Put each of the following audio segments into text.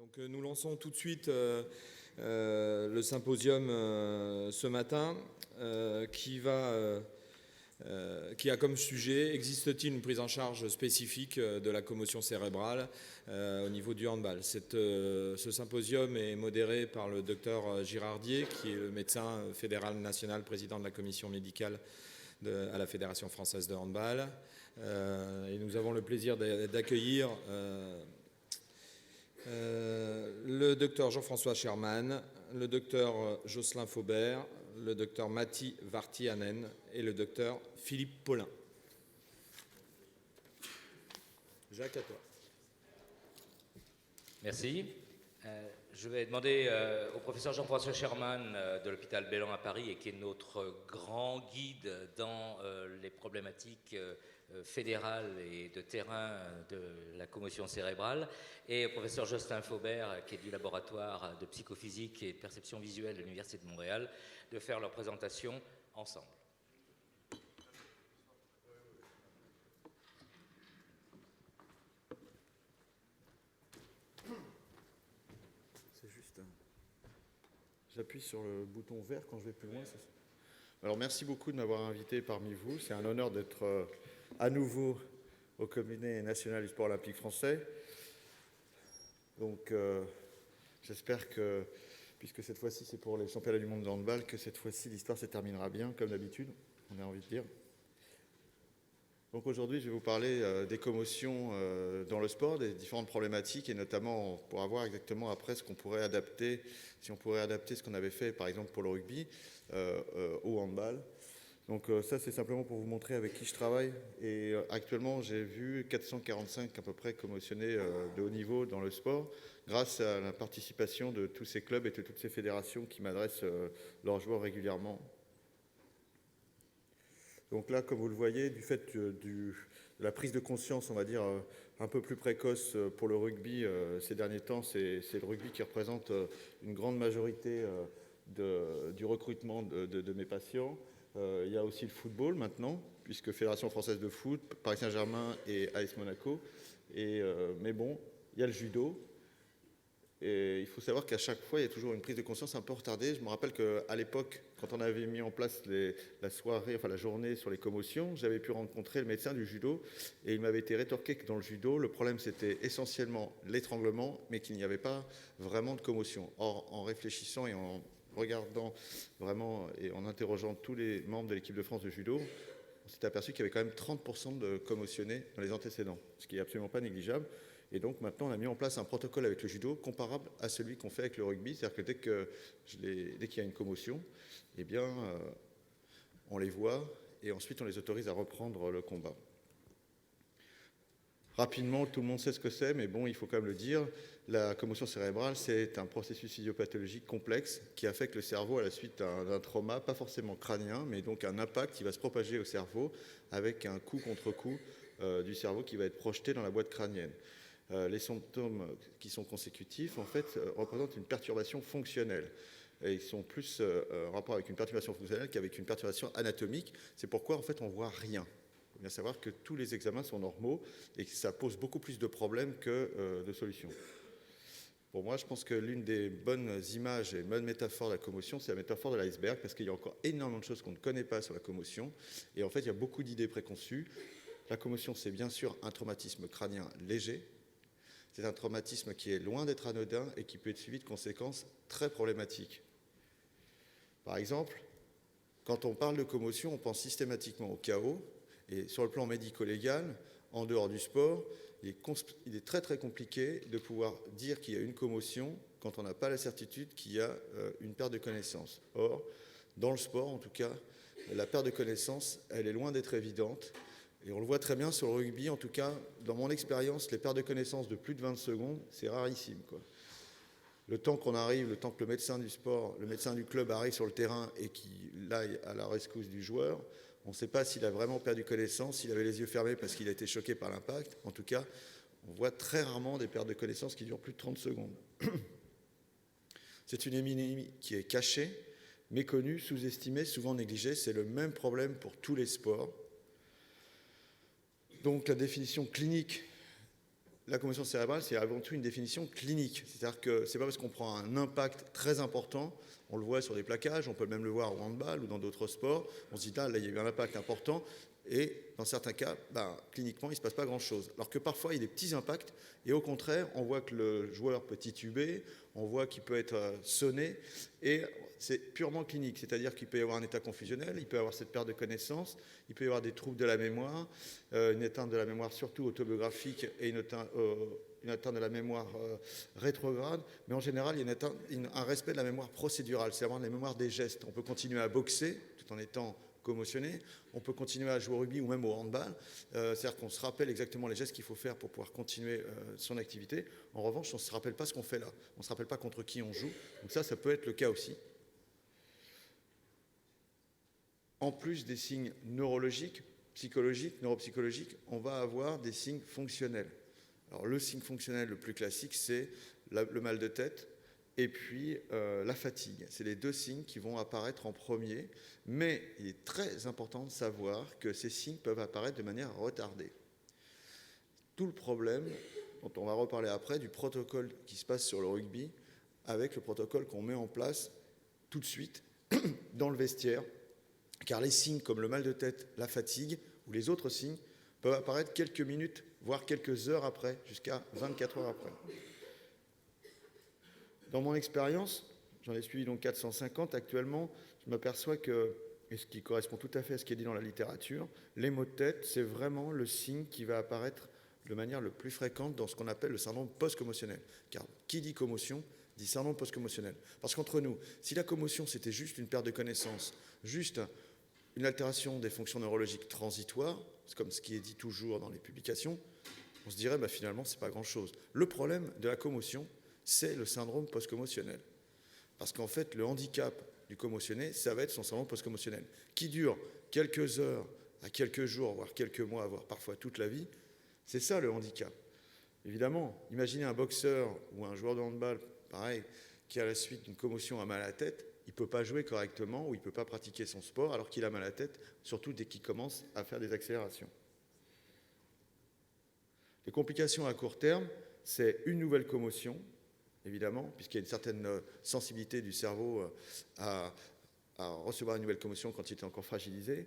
Donc nous lançons tout de suite le symposium ce matin qui a comme sujet: existe-t-il une prise en charge spécifique de la commotion cérébrale au niveau du handball? Ce symposium est modéré par le docteur Girardier, qui est le médecin fédéral national, président de la commission médicale à la Fédération française de handball. Et nous avons le plaisir d'accueillir le docteur Jean-François Sherman, le docteur Jocelyn Faubert, le docteur Matti Vartiainen et le docteur Philippe Paulin. Jacques, à toi. Merci. Je vais demander au professeur Jean-François Sherman de l'hôpital Bellan à Paris, et qui est notre grand guide dans les problématiques fédérales et de terrain de la commotion cérébrale, et au professeur Jocelyn Faubert, qui est du laboratoire de psychophysique et de perception visuelle de l'Université de Montréal, de faire leur présentation ensemble. J'appuie sur le bouton vert quand je vais plus loin. Alors merci beaucoup de m'avoir invité parmi vous. C'est un honneur d'être à nouveau au Comité national du sport olympique français. Donc j'espère que, puisque cette fois-ci c'est pour les championnats du monde de handball, que cette fois-ci l'histoire se terminera bien, comme d'habitude, on a envie de dire. Donc aujourd'hui, je vais vous parler des commotions dans le sport, des différentes problématiques, et notamment pour voir exactement après ce qu'on pourrait adapter, si on pourrait adapter ce qu'on avait fait par exemple pour le rugby au handball. Donc ça, c'est simplement pour vous montrer avec qui je travaille. Et actuellement, j'ai vu 445 à peu près commotionnés de haut niveau dans le sport, grâce à la participation de tous ces clubs et de toutes ces fédérations qui m'adressent leurs joueurs régulièrement. Donc là, comme vous le voyez, du fait de la prise de conscience, on va dire, un peu plus précoce pour le rugby ces derniers temps, c'est le rugby qui représente une grande majorité du recrutement de mes patients. Il y a aussi le football maintenant, puisque Fédération française de foot, Paris Saint-Germain et AS Monaco. Mais bon, il y a le judo. Et il faut savoir qu'à chaque fois, il y a toujours une prise de conscience un peu retardée. Je me rappelle qu'à l'époque, quand on avait mis en place la journée sur les commotions, j'avais pu rencontrer le médecin du judo, et il m'avait été rétorqué que dans le judo, le problème c'était essentiellement l'étranglement, mais qu'il n'y avait pas vraiment de commotion. Or, en réfléchissant et en regardant vraiment et en interrogeant tous les membres de l'équipe de France de judo, on s'est aperçu qu'il y avait quand même 30% de commotionnés dans les antécédents, ce qui n'est absolument pas négligeable. Et donc maintenant, on a mis en place un protocole avec le judo comparable à celui qu'on fait avec le rugby. C'est-à-dire que dès qu'il y a une commotion, eh bien, on les voit et ensuite on les autorise à reprendre le combat. Rapidement, tout le monde sait ce que c'est, mais bon, il faut quand même le dire. La commotion cérébrale, c'est un processus physiopathologique complexe qui affecte le cerveau à la suite d'un trauma, pas forcément crânien, mais donc un impact qui va se propager au cerveau avec un coup contre coup du cerveau qui va être projeté dans la boîte crânienne. Les symptômes qui sont consécutifs, en fait, représentent une perturbation fonctionnelle. Et ils sont plus en rapport avec une perturbation fonctionnelle qu'avec une perturbation anatomique. C'est pourquoi, en fait, on ne voit rien. Il faut bien savoir que tous les examens sont normaux et que ça pose beaucoup plus de problèmes que de solutions. Pour moi, je pense que l'une des bonnes images et bonnes métaphores de la commotion, c'est la métaphore de l'iceberg, parce qu'il y a encore énormément de choses qu'on ne connaît pas sur la commotion. Et en fait, il y a beaucoup d'idées préconçues. La commotion, c'est bien sûr un traumatisme crânien léger. C'est un traumatisme qui est loin d'être anodin et qui peut être suivi de conséquences très problématiques. Par exemple, quand on parle de commotion, on pense systématiquement au chaos. Et sur le plan médico-légal, en dehors du sport, il est très très compliqué de pouvoir dire qu'il y a une commotion quand on n'a pas la certitude qu'il y a une perte de connaissance. Or, dans le sport en tout cas, la perte de connaissance, elle est loin d'être évidente. Et on le voit très bien sur le rugby, en tout cas, dans mon expérience, les pertes de connaissance de plus de 20 secondes, c'est rarissime, quoi. Le temps qu'on arrive, le temps que le médecin du sport, le médecin du club arrive sur le terrain et qu'il aille à la rescousse du joueur, on ne sait pas s'il a vraiment perdu connaissance, s'il avait les yeux fermés parce qu'il a été choqué par l'impact. En tout cas, on voit très rarement des pertes de connaissance qui durent plus de 30 secondes. C'est une épidémie qui est cachée, méconnue, sous-estimée, souvent négligée. C'est le même problème pour tous les sports. Donc la définition clinique la commotion cérébrale, c'est avant tout une définition clinique. C'est-à-dire que c'est pas parce qu'on prend un impact très important, on le voit sur des plaquages, on peut même le voir au handball ou dans d'autres sports, on se dit là, il y a eu un impact important, et dans certains cas, cliniquement, il ne se passe pas grand-chose. Alors que parfois, il y a des petits impacts, et au contraire, on voit que le joueur peut tituber, on voit qu'il peut être sonné, et c'est purement clinique, c'est-à-dire qu'il peut y avoir un état confusionnel, il peut y avoir cette perte de connaissance, il peut y avoir des troubles de la mémoire, une atteinte de la mémoire surtout autobiographique et une atteinte de la mémoire rétrograde, mais en général, il y a un respect de la mémoire procédurale, c'est vraiment la mémoire des gestes. On peut continuer à boxer tout en étant commotionné, on peut continuer à jouer au rugby ou même au handball, c'est-à-dire qu'on se rappelle exactement les gestes qu'il faut faire pour pouvoir continuer son activité. En revanche, on ne se rappelle pas ce qu'on fait là, on ne se rappelle pas contre qui on joue, donc ça peut être le cas aussi. En plus des signes neurologiques, psychologiques, neuropsychologiques, on va avoir des signes fonctionnels. Alors le signe fonctionnel le plus classique, c'est le mal de tête et puis la fatigue. C'est les deux signes qui vont apparaître en premier, mais il est très important de savoir que ces signes peuvent apparaître de manière retardée. Tout le problème, dont on va reparler après, du protocole qui se passe sur le rugby, avec le protocole qu'on met en place tout de suite dans le vestiaire, car les signes comme le mal de tête, la fatigue ou les autres signes peuvent apparaître quelques minutes, voire quelques heures après, jusqu'à 24 heures après. Dans mon expérience, j'en ai suivi donc 450 actuellement, je m'aperçois que, et ce qui correspond tout à fait à ce qui est dit dans la littérature, les maux de tête, c'est vraiment le signe qui va apparaître de manière le plus fréquente dans ce qu'on appelle le syndrome post-commotionnel. Car qui dit commotion dit syndrome post-commotionnel. Parce qu'entre nous, si la commotion c'était juste une perte de connaissance, juste une altération des fonctions neurologiques transitoires, c'est comme ce qui est dit toujours dans les publications, on se dirait finalement c'est pas grand-chose. Le problème de la commotion, c'est le syndrome post-commotionnel. Parce qu'en fait, le handicap du commotionné, ça va être son syndrome post-commotionnel, qui dure quelques heures à quelques jours, voire quelques mois, voire parfois toute la vie. C'est ça le handicap. Évidemment, imaginez un boxeur ou un joueur de handball, pareil, qui à la suite d'une commotion a mal à la tête, il ne peut pas jouer correctement ou il ne peut pas pratiquer son sport alors qu'il a mal à la tête, surtout dès qu'il commence à faire des accélérations. Les complications à court terme, c'est une nouvelle commotion, évidemment, puisqu'il y a une certaine sensibilité du cerveau à recevoir une nouvelle commotion quand il est encore fragilisé.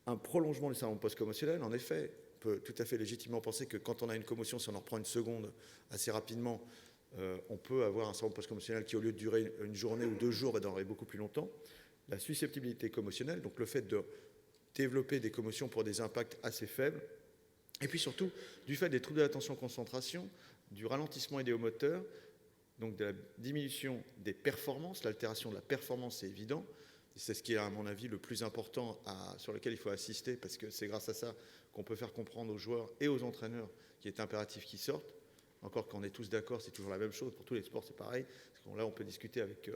Un prolongement du syndrome post-commotionnel, en effet, on peut tout à fait légitimement penser que quand on a une commotion, si on en reprend une seconde assez rapidement, on peut avoir un syndrome post-commotionnel qui, au lieu de durer une journée ou 2 jours, va durer beaucoup plus longtemps. La susceptibilité commotionnelle, donc le fait de développer des commotions pour des impacts assez faibles, et puis surtout du fait des troubles de l'attention-concentration, du ralentissement idéomoteur, donc de la diminution des performances, l'altération de la performance, c'est évident, et c'est ce qui est à mon avis le plus important sur lequel il faut assister, parce que c'est grâce à ça qu'on peut faire comprendre aux joueurs et aux entraîneurs qu'il est impératif qu'ils sortent. Encore qu'on est tous d'accord, c'est toujours la même chose, pour tous les sports c'est pareil, parce que là on peut discuter avec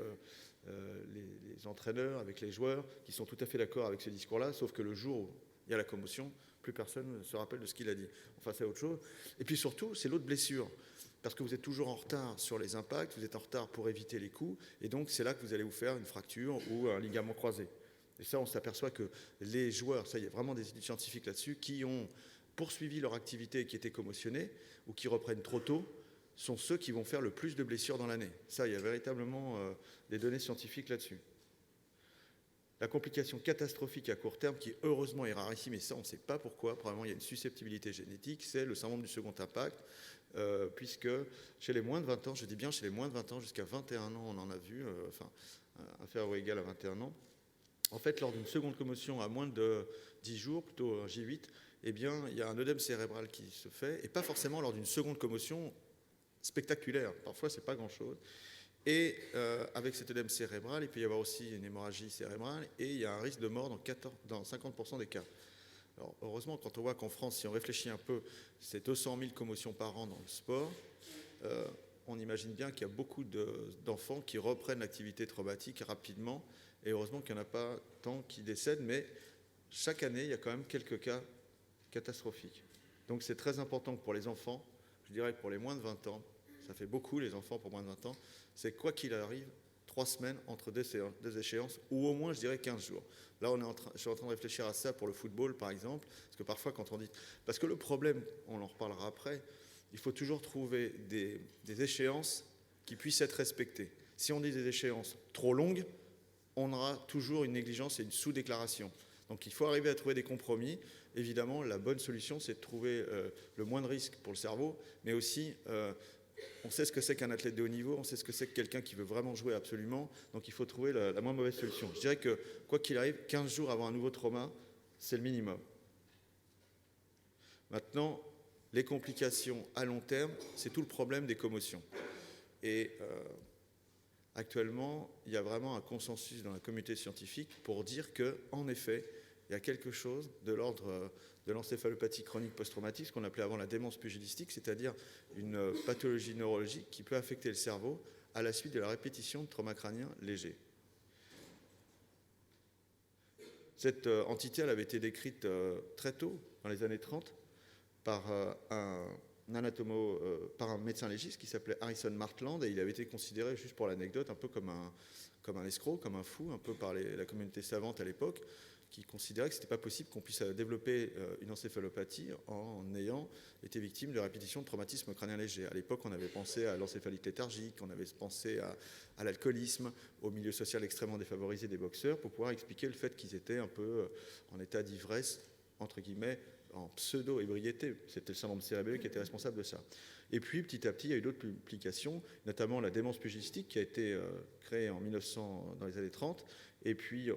les entraîneurs, avec les joueurs, qui sont tout à fait d'accord avec ce discours-là, sauf que le jour où il y a la commotion, plus personne ne se rappelle de ce qu'il a dit. Enfin, c'est autre chose. Et puis surtout, c'est l'autre blessure, parce que vous êtes toujours en retard sur les impacts, vous êtes en retard pour éviter les coups, et donc c'est là que vous allez vous faire une fracture ou un ligament croisé. Et ça, on s'aperçoit que les joueurs, ça, il y a vraiment des études scientifiques là-dessus, qui ont poursuivi leur activité et qui étaient commotionnés, ou qui reprennent trop tôt, sont ceux qui vont faire le plus de blessures dans l'année. Ça, il y a véritablement des données scientifiques là-dessus. La complication catastrophique à court terme, qui heureusement est rarissime, et ça on ne sait pas pourquoi, probablement il y a une susceptibilité génétique, c'est le syndrome du second impact, puisque chez les moins de 20 ans, je dis bien chez les moins de 20 ans, jusqu'à 21 ans on en a vu, inférieur ou égal à 21 ans, en fait lors d'une seconde commotion à moins de 10 jours, plutôt J8, eh bien il y a un œdème cérébral qui se fait, et pas forcément lors d'une seconde commotion spectaculaire, parfois c'est pas grand-chose. Et avec cet œdème cérébral, il peut y avoir aussi une hémorragie cérébrale et il y a un risque de mort dans 50% des cas. Alors, heureusement, quand on voit qu'en France, si on réfléchit un peu, c'est 200 000 commotions par an dans le sport, on imagine bien qu'il y a beaucoup d'enfants qui reprennent l'activité traumatique rapidement et heureusement qu'il n'y en a pas tant qui décèdent, mais chaque année, il y a quand même quelques cas catastrophiques. Donc c'est très important que pour les enfants, je dirais que pour les moins de 20 ans, ça fait beaucoup les enfants pour moins de 20 ans, c'est quoi qu'il arrive, 3 semaines entre deux échéances, ou au moins je dirais 15 jours. Là je suis en train de réfléchir à ça pour le football par exemple, parce que parfois quand on dit... Parce que le problème, on en reparlera après, il faut toujours trouver des échéances qui puissent être respectées. Si on dit des échéances trop longues, on aura toujours une négligence et une sous-déclaration. Donc il faut arriver à trouver des compromis. Évidemment, la bonne solution, c'est de trouver le moins de risques pour le cerveau, mais aussi, on sait ce que c'est qu'un athlète de haut niveau, on sait ce que c'est que quelqu'un qui veut vraiment jouer absolument, donc il faut trouver la moins mauvaise solution. Je dirais que, quoi qu'il arrive, 15 jours avant un nouveau trauma, c'est le minimum. Maintenant, les complications à long terme, c'est tout le problème des commotions. Et actuellement, il y a vraiment un consensus dans la communauté scientifique pour dire qu'en effet, il y a quelque chose de l'ordre de l'encéphalopathie chronique post-traumatique, ce qu'on appelait avant la démence pugilistique, c'est-à-dire une pathologie neurologique qui peut affecter le cerveau à la suite de la répétition de traumas crâniens légers. Cette entité, elle avait été décrite très tôt, dans les années 30, par un médecin légiste qui s'appelait Harrison Martland, et il avait été considéré, juste pour l'anecdote, un peu comme un escroc, comme un fou, un peu par la communauté savante à l'époque, qui considérait que ce n'était pas possible qu'on puisse développer une encéphalopathie en ayant été victime de répétition de traumatisme crânien léger. À l'époque, on avait pensé à l'encéphalite léthargique, on avait pensé à l'alcoolisme, au milieu social extrêmement défavorisé des boxeurs, pour pouvoir expliquer le fait qu'ils étaient un peu en état d'ivresse, entre guillemets, en pseudo-ébriété. C'était le syndrome cérébelleux qui était responsable de ça. Et puis, petit à petit, il y a eu d'autres publications, notamment la démence pugilistique qui a été créée en 1900, dans les années 30, et puis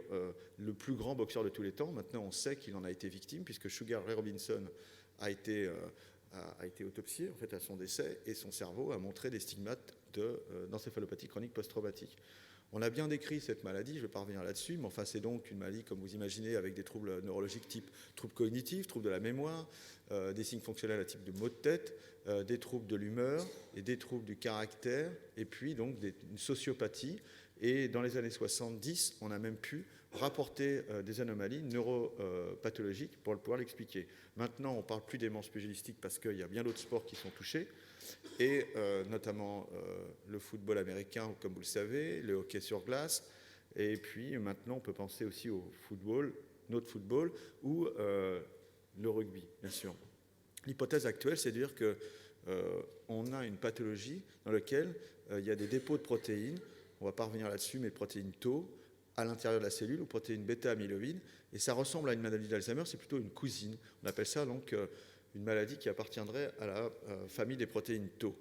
le plus grand boxeur de tous les temps, maintenant on sait qu'il en a été victime, puisque Sugar Ray Robinson a été autopsié en fait, à son décès, et son cerveau a montré des stigmates d'encéphalopathie chronique post-traumatique. On a bien décrit cette maladie, je ne vais pas revenir là-dessus, mais enfin c'est donc une maladie, comme vous imaginez, avec des troubles neurologiques type troubles cognitifs, troubles de la mémoire, des signes fonctionnels à type de maux de tête, des troubles de l'humeur et des troubles du caractère, et puis donc une sociopathie. Et dans les années 70, on a même pu rapporter des anomalies neuropathologiques pour pouvoir l'expliquer. Maintenant, on ne parle plus démence pugilistique parce qu'il y a bien d'autres sports qui sont touchés, et notamment le football américain, comme vous le savez, le hockey sur glace, et puis maintenant on peut penser aussi au football, notre football, ou le rugby, bien sûr. L'hypothèse actuelle, c'est de dire qu'on a une pathologie dans laquelle il y a des dépôts de protéines, on ne va pas revenir là-dessus, mais protéines Tau, à l'intérieur de la cellule, ou protéines bêta-amyloïdes, et ça ressemble à une maladie d'Alzheimer, c'est plutôt une cousine. On appelle ça donc une maladie qui appartiendrait à la famille des protéines Tau.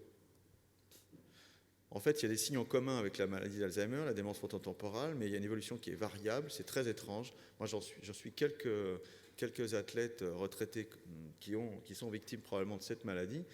En fait, il y a des signes en commun avec la maladie d'Alzheimer, la démence frontotemporale, mais il y a une évolution qui est variable, c'est très étrange. Moi, j'en suis quelques athlètes retraités qui sont victimes probablement de cette maladie.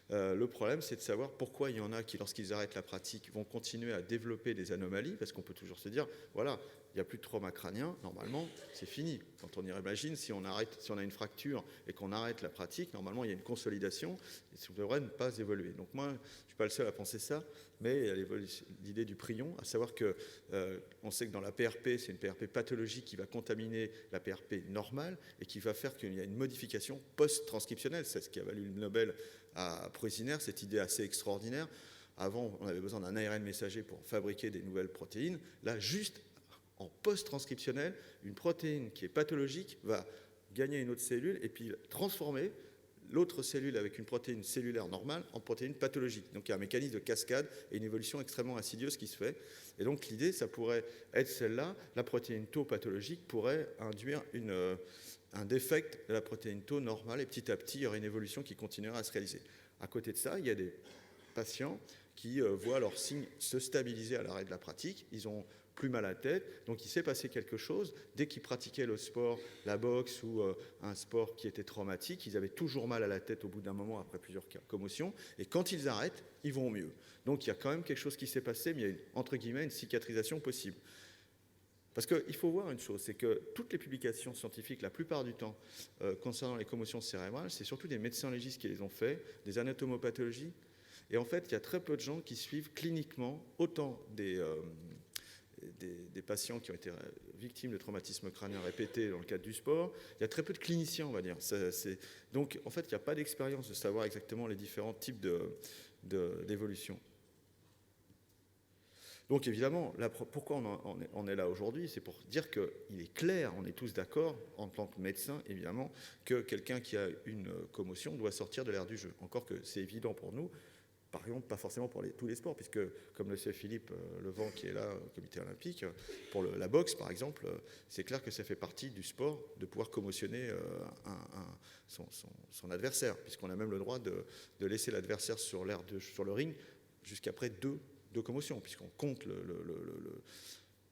Le problème, c'est de savoir pourquoi il y en a qui, lorsqu'ils arrêtent la pratique, vont continuer à développer des anomalies, parce qu'on peut toujours se dire, voilà, il n'y a plus de trauma crânien, normalement, c'est fini. Quand on y imagine, si on a une fracture et qu'on arrête la pratique, normalement, il y a une consolidation, et ça devrait ne pas évoluer. Donc moi, je ne suis pas le seul à penser ça, mais il y a l'idée du prion, à savoir qu'on sait que dans la PRP, c'est une PRP pathologique qui va contaminer la PRP normale et qui va faire qu'il y a une modification post-transcriptionnelle. C'est ce qui a valu le Nobel à Preussiner, cette idée assez extraordinaire. Avant, on avait besoin d'un ARN messager pour fabriquer des nouvelles protéines. Là, juste en post-transcriptionnel, une protéine qui est pathologique va gagner une autre cellule et puis transformer l'autre cellule avec une protéine cellulaire normale en protéine pathologique. Donc il y a un mécanisme de cascade et une évolution extrêmement insidieuse qui se fait. Et donc l'idée, ça pourrait être celle-là. La protéine Tau pathologique pourrait induire un défect de la protéine Tau normale, et petit à petit, il y aurait une évolution qui continuera à se réaliser. À côté de ça, il y a des patients qui voient leurs signes se stabiliser à l'arrêt de la pratique. Ils ont plus mal à la tête, donc il s'est passé quelque chose. Dès qu'ils pratiquaient le sport, la boxe ou un sport qui était traumatique, ils avaient toujours mal à la tête au bout d'un moment après plusieurs commotions, et quand ils arrêtent, ils vont mieux. Donc il y a quand même quelque chose qui s'est passé, mais il y a entre guillemets une cicatrisation possible. Parce qu'il faut voir une chose, c'est que toutes les publications scientifiques, la plupart du temps, concernant les commotions cérébrales, c'est surtout des médecins légistes qui les ont fait, des anatomopathologies, et en fait, il y a très peu de gens qui suivent cliniquement autant des patients qui ont été victimes de traumatismes crâniens répétés dans le cadre du sport. Il y a très peu de cliniciens, on va dire. Donc, en fait, il n'y a pas d'expérience de savoir exactement les différents types d'évolution. Donc évidemment, pourquoi on est là aujourd'hui? C'est pour dire qu'il est clair, on est tous d'accord, en tant que médecin, évidemment, que quelqu'un qui a une commotion doit sortir de l'aire du jeu. Encore que c'est évident pour nous, par exemple, pas forcément pour tous les sports, puisque, comme le sait Philippe Levent, qui est là au comité olympique, pour la boxe, par exemple, c'est clair que ça fait partie du sport de pouvoir commotionner son adversaire, puisqu'on a même le droit de laisser l'adversaire sur le ring jusqu'après deux commotions, puisqu'on compte le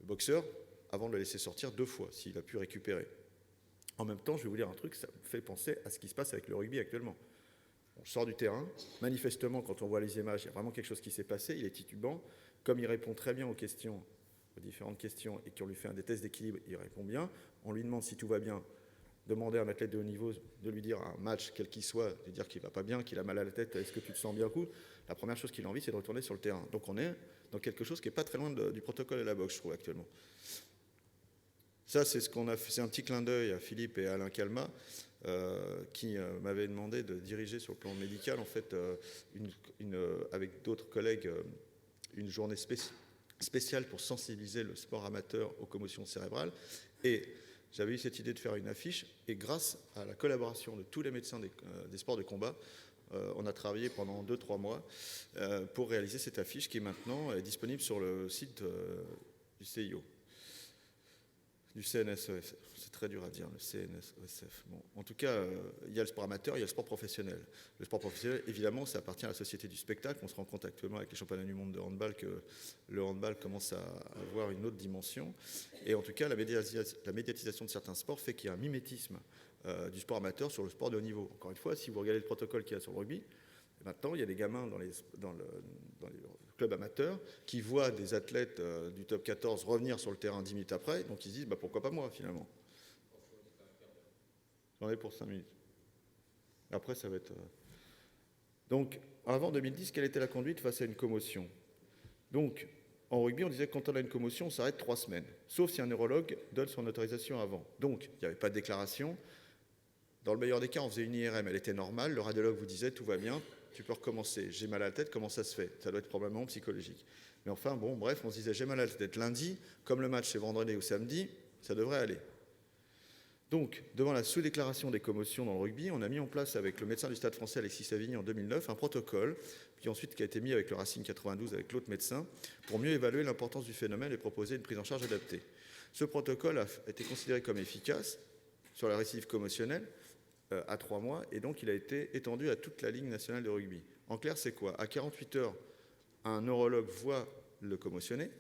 boxeur avant de le laisser sortir 2 fois, s'il a pu récupérer. En même temps, je vais vous dire un truc, ça me fait penser à ce qui se passe avec le rugby actuellement. On sort du terrain, manifestement, quand on voit les images, il y a vraiment quelque chose qui s'est passé, il est titubant. Comme il répond très bien aux différentes questions, et qu'on lui fait des tests d'équilibre, il répond bien. On lui demande si tout va bien. Demander à un athlète de haut niveau de lui dire à un match, quel qu'il soit, de dire qu'il ne va pas bien, qu'il a mal à la tête, est-ce que tu te sens bien au coup? La première chose qu'il a envie, c'est de retourner sur le terrain. Donc on est dans quelque chose qui n'est pas très loin du protocole de la boxe, je trouve, actuellement. Ça, c'est ce qu'on a fait. C'est un petit clin d'œil à Philippe et à Alain Calmat, qui m'avaient demandé de diriger sur le plan médical, en fait, avec d'autres collègues, une journée spéciale pour sensibiliser le sport amateur aux commotions cérébrales. Et j'avais eu cette idée de faire une affiche, et grâce à la collaboration de tous les médecins des sports de combat, on a travaillé pendant 2-3 mois pour réaliser cette affiche qui est maintenant disponible sur le site du CIO. Du CNSEF, c'est très dur à dire, le CNSEF. Bon, en tout cas, il y a le sport amateur, il y a le sport professionnel. Le sport professionnel, évidemment, ça appartient à la société du spectacle. On se rend compte actuellement avec les championnats du monde de handball que le handball commence à avoir une autre dimension. Et en tout cas, la médiatisation de certains sports fait qu'il y a un mimétisme du sport amateur sur le sport de haut niveau. Encore une fois, si vous regardez le protocole qu'il y a sur le rugby, maintenant, il y a des gamins dans les clubs amateurs qui voient des athlètes du top 14 revenir sur le terrain 10 minutes après, donc ils se disent pourquoi pas moi finalement. J'en ai pour 5 minutes. Après, ça va être. Donc, avant 2010, quelle était la conduite face à une commotion? Donc, en rugby, on disait que quand on a une commotion, on s'arrête 3 semaines, sauf si un neurologue donne son autorisation avant. Donc, il n'y avait pas de déclaration. Dans le meilleur des cas, on faisait une IRM, elle était normale, le radiologue vous disait tout va bien, tu peux recommencer. J'ai mal à la tête, comment ça se fait? Ça doit être probablement psychologique. Mais enfin, bon, bref, on se disait j'ai mal à la tête lundi, comme le match c'est vendredi ou samedi, ça devrait aller. Donc, devant la sous-déclaration des commotions dans le rugby, on a mis en place avec le médecin du Stade français Alexis Savigny en 2009 un protocole, puis ensuite qui a été mis avec le Racing 92 avec l'autre médecin, pour mieux évaluer l'importance du phénomène et proposer une prise en charge adaptée. Ce protocole a été considéré comme efficace sur la récidive commotionnelle, à 3 mois, et donc il a été étendu à toute la Ligue nationale de rugby. En clair, c'est quoi? À 48 heures, un neurologue voit le commotionné,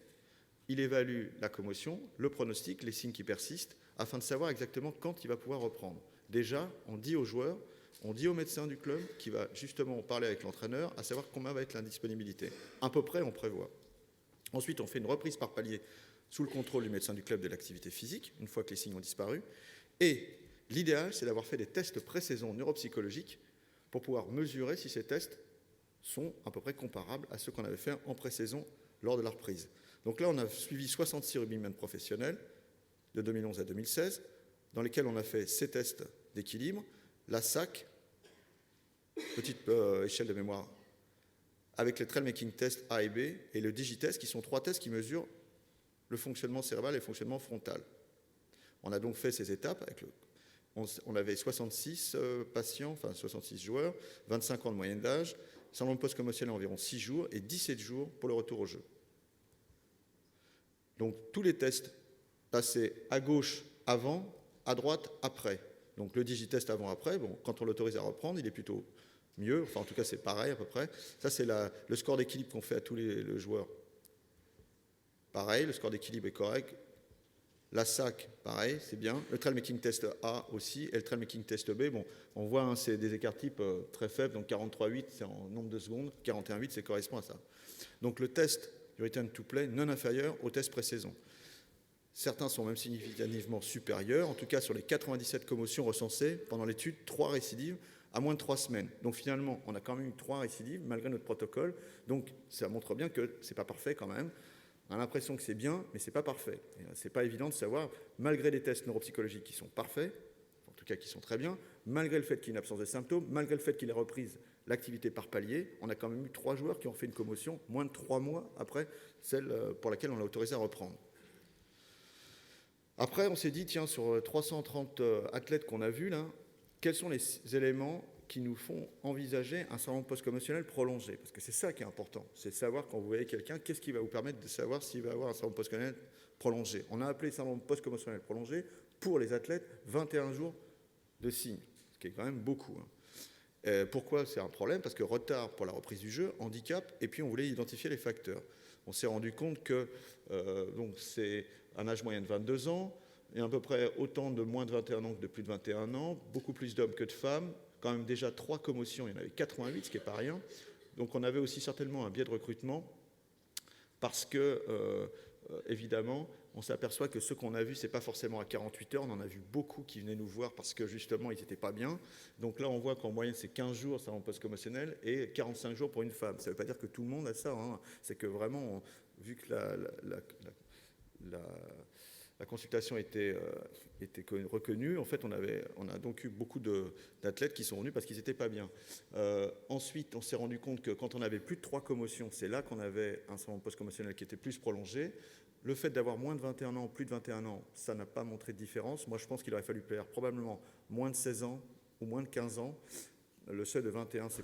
il évalue la commotion, le pronostic, les signes qui persistent, afin de savoir exactement quand il va pouvoir reprendre. Déjà, on dit aux joueurs, on dit au médecin du club, qui va justement parler avec l'entraîneur, à savoir combien va être l'indisponibilité. À peu près, on prévoit. Ensuite, on fait une reprise par palier sous le contrôle du médecin du club de l'activité physique, une fois que les signes ont disparu, et l'idéal, c'est d'avoir fait des tests pré-saison neuropsychologiques pour pouvoir mesurer si ces tests sont à peu près comparables à ceux qu'on avait fait en pré-saison lors de la reprise. Donc là, on a suivi 66 rugbymen professionnels de 2011 à 2016, dans lesquels on a fait ces tests d'équilibre, la SAC, petite échelle de mémoire, avec les trail making tests A et B, et le digitest, qui sont 3 tests qui mesurent le fonctionnement cérébral et le fonctionnement frontal. On a donc fait ces étapes avec on avait 66 patients, enfin 66 joueurs, 25 ans de moyenne d'âge, syndrome post-commotionnel environ 6 jours et 17 jours pour le retour au jeu. Donc tous les tests passaient à gauche avant, à droite après. Donc le digitest avant-après, bon, quand on l'autorise à reprendre, il est plutôt mieux, enfin en tout cas c'est pareil à peu près. Ça c'est le score d'équilibre qu'on fait à tous les joueurs. Pareil, le score d'équilibre est correct. La SAC, pareil, c'est bien. Le trail making test A aussi, et le trail making test B, bon, on voit, hein, c'est des écarts types très faibles, donc 43,8 c'est en nombre de secondes, 41,8 ça correspond à ça. Donc le test du return to play non inférieur au test pré-saison. Certains sont même significativement supérieurs, en tout cas sur les 97 commotions recensées pendant l'étude, 3 récidives à moins de 3 semaines. Donc finalement, on a quand même eu 3 récidives malgré notre protocole, donc ça montre bien que c'est pas parfait quand même. On a l'impression que c'est bien, mais c'est pas parfait. C'est pas évident de savoir, malgré les tests neuropsychologiques qui sont parfaits, en tout cas qui sont très bien, malgré le fait qu'il y ait une absence de symptômes, malgré le fait qu'il ait reprise l'activité par palier, on a quand même eu 3 joueurs qui ont fait une commotion moins de 3 mois après celle pour laquelle on l'a autorisé à reprendre. Après, on s'est dit, tiens, sur 330 athlètes qu'on a vus là, quels sont les éléments qui nous font envisager un syndrome post-commotionnel prolongé? Parce que c'est ça qui est important, c'est de savoir quand vous voyez quelqu'un, qu'est-ce qui va vous permettre de savoir s'il va avoir un syndrome post-commotionnel prolongé. On a appelé syndrome post-commotionnel prolongé pour les athlètes 21 jours de signes, ce qui est quand même beaucoup. Pourquoi c'est un problème? Parce que retard pour la reprise du jeu, handicap, et puis on voulait identifier les facteurs. On s'est rendu compte que donc c'est un âge moyen de 22 ans, et à peu près autant de moins de 21 ans que de plus de 21 ans, beaucoup plus d'hommes que de femmes, quand même déjà 3 commotions, il y en avait 88, ce qui n'est pas rien. Donc on avait aussi certainement un biais de recrutement, parce que, évidemment, on s'aperçoit que ceux qu'on a vus, ce n'est pas forcément à 48 heures, on en a vu beaucoup qui venaient nous voir parce que justement, ils n'étaient pas bien. Donc là, on voit qu'en moyenne, c'est 15 jours, ça en post-commotionnel, et 45 jours pour une femme. Ça ne veut pas dire que tout le monde a ça, hein. C'est que vraiment, vu que la consultation était reconnue, en fait, on a donc eu beaucoup d'athlètes qui sont venus parce qu'ils n'étaient pas bien. Ensuite, on s'est rendu compte que quand on avait plus de 3 commotions, c'est là qu'on avait un syndrome post-commotionnel qui était plus prolongé. Le fait d'avoir moins de 21 ans, plus de 21 ans, ça n'a pas montré de différence. Moi, je pense qu'il aurait fallu faire probablement moins de 16 ans ou moins de 15 ans. Le seuil de 21, il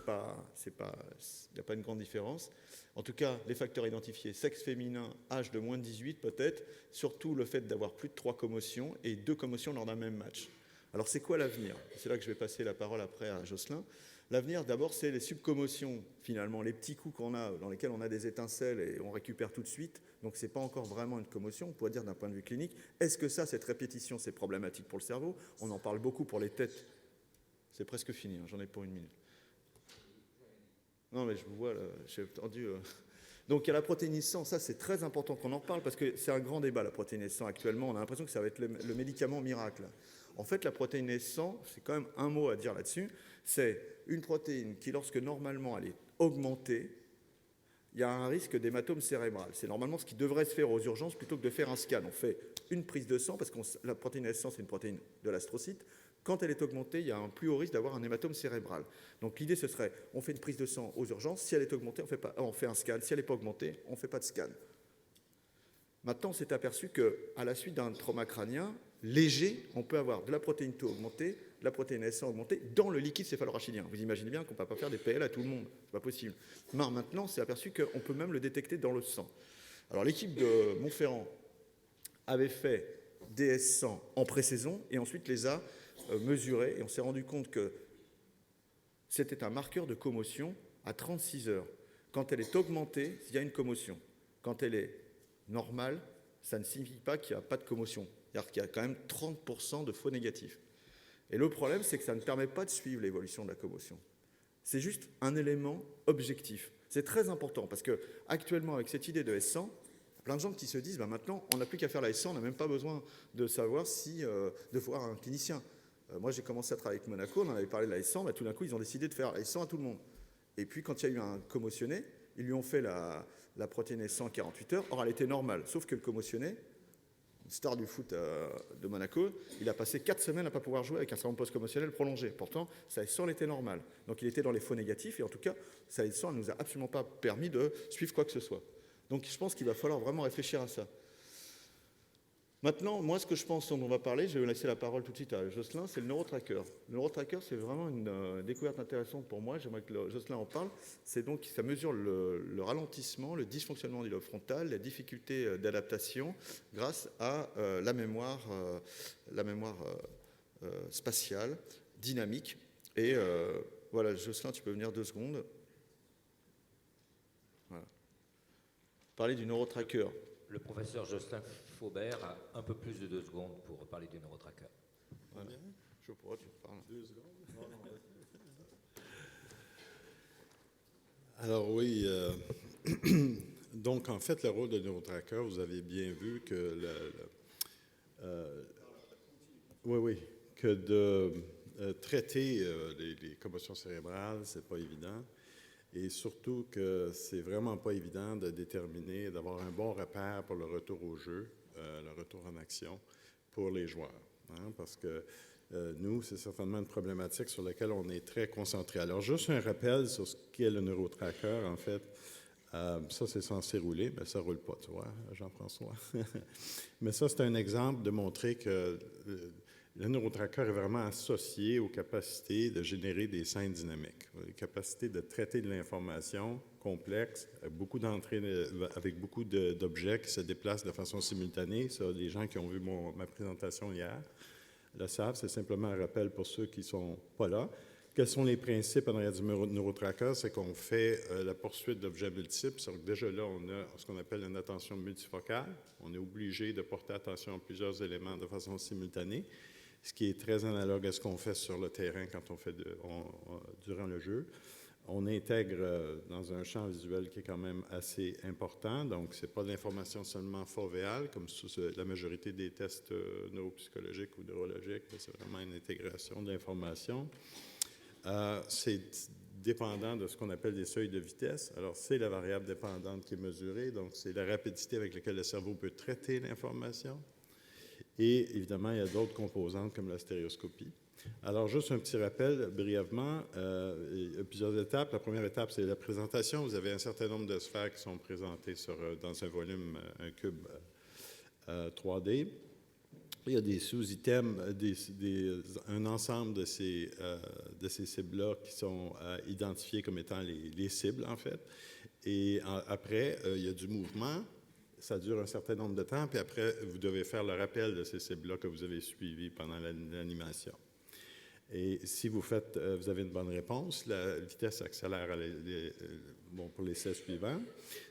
n'y a pas une grande différence. En tout cas, les facteurs identifiés, sexe féminin, âge de moins de 18 peut-être, surtout le fait d'avoir plus de 3 commotions et 2 commotions lors d'un même match. Alors, c'est quoi l'avenir? C'est là que je vais passer la parole après à Jocelyn. L'avenir, d'abord, c'est les subcommotions, finalement, les petits coups qu'on a, dans lesquels on a des étincelles et on récupère tout de suite. Donc, ce n'est pas encore vraiment une commotion, on pourrait dire d'un point de vue clinique. Est-ce que ça, cette répétition, c'est problématique pour le cerveau? On en parle beaucoup pour les têtes. C'est presque fini, hein, j'en ai pour 1 minute. Non, mais je vous vois, là, j'ai entendu... Donc, il y a la protéinase 100, ça, c'est très important qu'on en parle parce que c'est un grand débat, la protéinase 100 actuellement. On a l'impression que ça va être le médicament miracle. En fait, la protéinase 100, c'est quand même un mot à dire là-dessus, c'est une protéine qui, lorsque normalement elle est augmentée, il y a un risque d'hématome cérébral. C'est normalement ce qui devrait se faire aux urgences plutôt que de faire un scan. On fait une prise de sang parce que la protéinase 100, c'est une protéine de l'astrocyte. Quand elle est augmentée, il y a un plus haut risque d'avoir un hématome cérébral. Donc l'idée, ce serait, on fait une prise de sang aux urgences. Si elle est augmentée, on fait un scan. Si elle n'est pas augmentée, on ne fait pas de scan. Maintenant, on s'est aperçu qu'à la suite d'un trauma crânien léger, on peut avoir de la protéine tau augmentée, de la protéinase 100 augmentée dans le liquide céphalorachidien. Vous imaginez bien qu'on ne peut pas faire des PL à tout le monde. Ce n'est pas possible. Maintenant, on s'est aperçu qu'on peut même le détecter dans le sang. Alors l'équipe de Montferrand avait fait DS100 en pré-saison et ensuite les a mesurés et on s'est rendu compte que c'était un marqueur de commotion à 36 heures. Quand elle est augmentée, il y a une commotion. Quand elle est normale, ça ne signifie pas qu'il n'y a pas de commotion. C'est-à-dire qu'il y a quand même 30% de faux négatifs. Et le problème, c'est que ça ne permet pas de suivre l'évolution de la commotion. C'est juste un élément objectif. C'est très important parce qu'actuellement, avec cette idée de S100, plein de gens qui se disent maintenant, on n'a plus qu'à faire la S100, on n'a même pas besoin de savoir de voir un clinicien. Moi, j'ai commencé à travailler avec Monaco, on en avait parlé de la S100, tout d'un coup, ils ont décidé de faire la S100 à tout le monde. Et puis, quand il y a eu un commotionné, ils lui ont fait la protéinase 100 48 heures. Or, elle était normale, sauf que le commotionné, star du foot de Monaco, il a passé 4 semaines à ne pas pouvoir jouer avec un syndrome post-commotionnel prolongé. Pourtant, sa S100 était normale. Donc, il était dans les faux négatifs, et en tout cas, sa S100 ne nous a absolument pas permis de suivre quoi que ce soit. Donc, je pense qu'il va falloir vraiment réfléchir à ça. Maintenant, moi, ce que je pense dont on va parler, je vais laisser la parole tout de suite à Jocelyn, c'est le neurotracker. Le neurotracker, c'est vraiment une découverte intéressante pour moi, j'aimerais que Jocelyn en parle. C'est donc, ça mesure le ralentissement, le dysfonctionnement du lobe frontal, la difficulté d'adaptation grâce à la mémoire spatiale, dynamique. Et voilà, Jocelyn, tu peux venir 2 secondes. Voilà. Parler du neurotracker. Le professeur Jocelyn Faubert a un peu plus de 2 secondes pour parler du neurotracker. Voilà. Je pourrais, tu parles. 2 secondes. Alors oui, donc en fait, le rôle de neurotracker, vous avez bien vu que que de traiter les commotions cérébrales, c'est pas évident. Et surtout que c'est vraiment pas évident de déterminer, d'avoir un bon repère pour le retour au jeu, le retour en action pour les joueurs. Hein, parce que nous, c'est certainement une problématique sur laquelle on est très concentré. Alors, juste un rappel sur ce qu'est le neurotracker, en fait. Ça, c'est censé rouler, mais ça ne roule pas, tu vois, Jean-François. Mais ça, c'est un exemple de montrer que le neurotracker est vraiment associé aux capacités de générer des scènes dynamiques, les capacités de traiter de l'information complexe, avec beaucoup d'objets qui se déplacent de façon simultanée. Ça, les gens qui ont vu ma présentation hier le savent, c'est simplement un rappel pour ceux qui ne sont pas là. Quels sont les principes en arrière du neurotracker? C'est qu'on fait la poursuite d'objets multiples. Donc déjà là, on a ce qu'on appelle une attention multifocale. On est obligé de porter attention à plusieurs éléments de façon simultanée, ce qui est très analogue à ce qu'on fait sur le terrain quand on fait durant le jeu. On intègre dans un champ visuel qui est quand même assez important. Donc, ce n'est pas de l'information seulement fovéale, comme sur la majorité des tests neuropsychologiques ou neurologiques. C'est vraiment une intégration de l'information. C'est dépendant de ce qu'on appelle des seuils de vitesse. Alors, c'est la variable dépendante qui est mesurée, donc c'est la rapidité avec laquelle le cerveau peut traiter l'information. Et évidemment, il y a d'autres composantes comme la stéréoscopie. Alors, juste un petit rappel, brièvement, il y a plusieurs étapes. La première étape, c'est la présentation. Vous avez un certain nombre de sphères qui sont présentées dans un volume, un cube 3D. Il y a des sous-items, un ensemble de ces cibles-là qui sont identifiées comme étant les cibles, en fait. Et après, il y a du mouvement. Ça dure un certain nombre de temps, puis après, vous devez faire le rappel de ces cibles-là que vous avez suivies pendant l'animation. Et si vous avez une bonne réponse, la vitesse accélère pour l'essai suivant.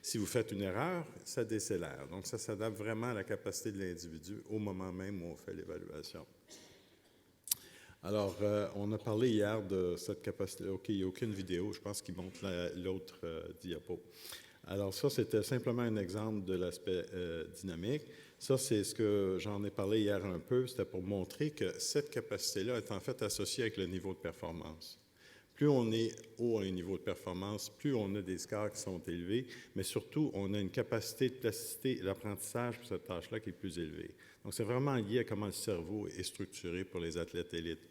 Si vous faites une erreur, ça décélère. Donc, ça s'adapte vraiment à la capacité de l'individu au moment même où on fait l'évaluation. Alors, on a parlé hier de cette capacité. OK, il n'y a aucune vidéo, je pense qu'il montre l'autre diapo. Alors, ça, c'était simplement un exemple de l'aspect dynamique. Ça, c'est ce que j'en ai parlé hier un peu. C'était pour montrer que cette capacité-là est en fait associée avec le niveau de performance. Plus on est haut à un niveau de performance, plus on a des scores qui sont élevés, mais surtout, on a une capacité de plasticité et d'apprentissage pour cette tâche-là qui est plus élevée. Donc, c'est vraiment lié à comment le cerveau est structuré pour les athlètes élites.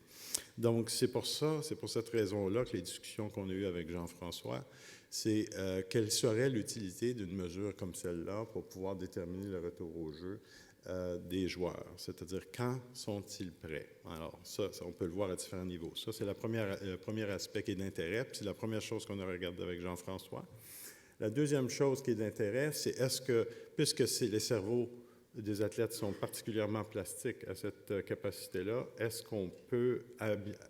Donc, c'est pour cette raison-là que les discussions qu'on a eues avec Jean-François, c'est quelle serait l'utilité d'une mesure comme celle-là pour pouvoir déterminer le retour au jeu des joueurs, c'est-à-dire quand sont-ils prêts. Alors ça, on peut le voir à différents niveaux. Ça, c'est le premier aspect qui est d'intérêt, puis c'est la première chose qu'on a regardé avec Jean-François. La deuxième chose qui est d'intérêt, c'est est-ce que, puisque les cerveaux des athlètes sont particulièrement plastiques à cette capacité-là, est-ce qu'on peut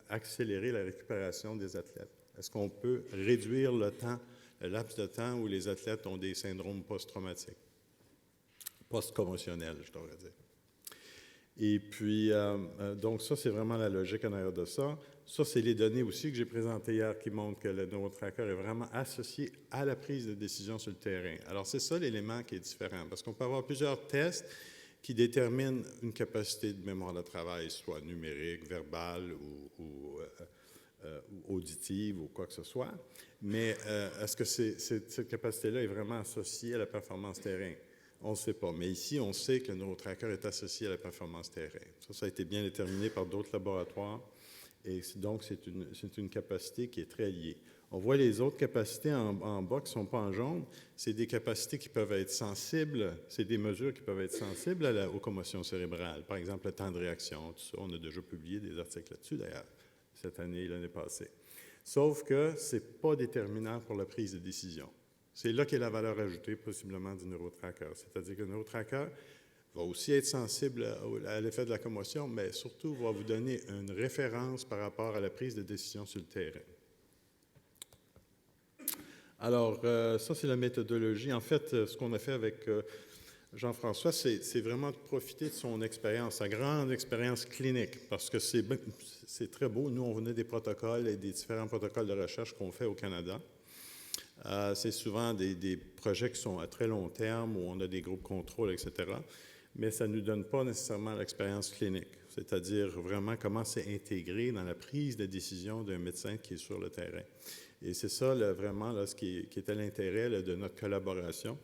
accélérer la récupération des athlètes? Est-ce qu'on peut réduire le laps de temps où les athlètes ont des syndromes post-traumatiques, post-commotionnels, je devrais dire. Et puis, donc ça, c'est vraiment la logique en arrière de ça. Ça, c'est les données aussi que j'ai présentées hier qui montrent que le neurotracker est vraiment associé à la prise de décision sur le terrain. Alors, c'est ça l'élément qui est différent, parce qu'on peut avoir plusieurs tests qui déterminent une capacité de mémoire de travail, soit numérique, verbale ou auditive ou quoi que ce soit. Mais est-ce que cette capacité-là est vraiment associée à la performance terrain? On ne sait pas. Mais ici, on sait que le neurotracker est associé à la performance terrain. Ça a été bien déterminé par d'autres laboratoires. Et donc, c'est une capacité qui est très liée. On voit les autres capacités en bas qui ne sont pas en jaune. C'est des capacités qui peuvent être sensibles. C'est des mesures qui peuvent être sensibles aux commotions cérébrales. Par exemple, le temps de réaction, tout ça. On a déjà publié des articles là-dessus, d'ailleurs, cette année et l'année passée. Sauf que ce n'est pas déterminant pour la prise de décision. C'est là qu'est la valeur ajoutée, possiblement, du neurotracker. C'est-à-dire que le neurotracker va aussi être sensible à l'effet de la commotion, mais surtout va vous donner une référence par rapport à la prise de décision sur le terrain. Alors, ça, c'est la méthodologie. En fait, ce qu'on a fait avec Jean-François, c'est vraiment de profiter de son expérience, sa grande expérience clinique, parce que c'est très beau. Nous, on venait des protocoles et des différents protocoles de recherche qu'on fait au Canada. C'est souvent des projets qui sont à très long terme, où on a des groupes contrôle, etc., mais ça ne nous donne pas nécessairement l'expérience clinique, c'est-à-dire vraiment comment c'est intégré dans la prise de décision d'un médecin qui est sur le terrain. Et c'est ça, vraiment, ce qui était l'intérêt de notre collaboration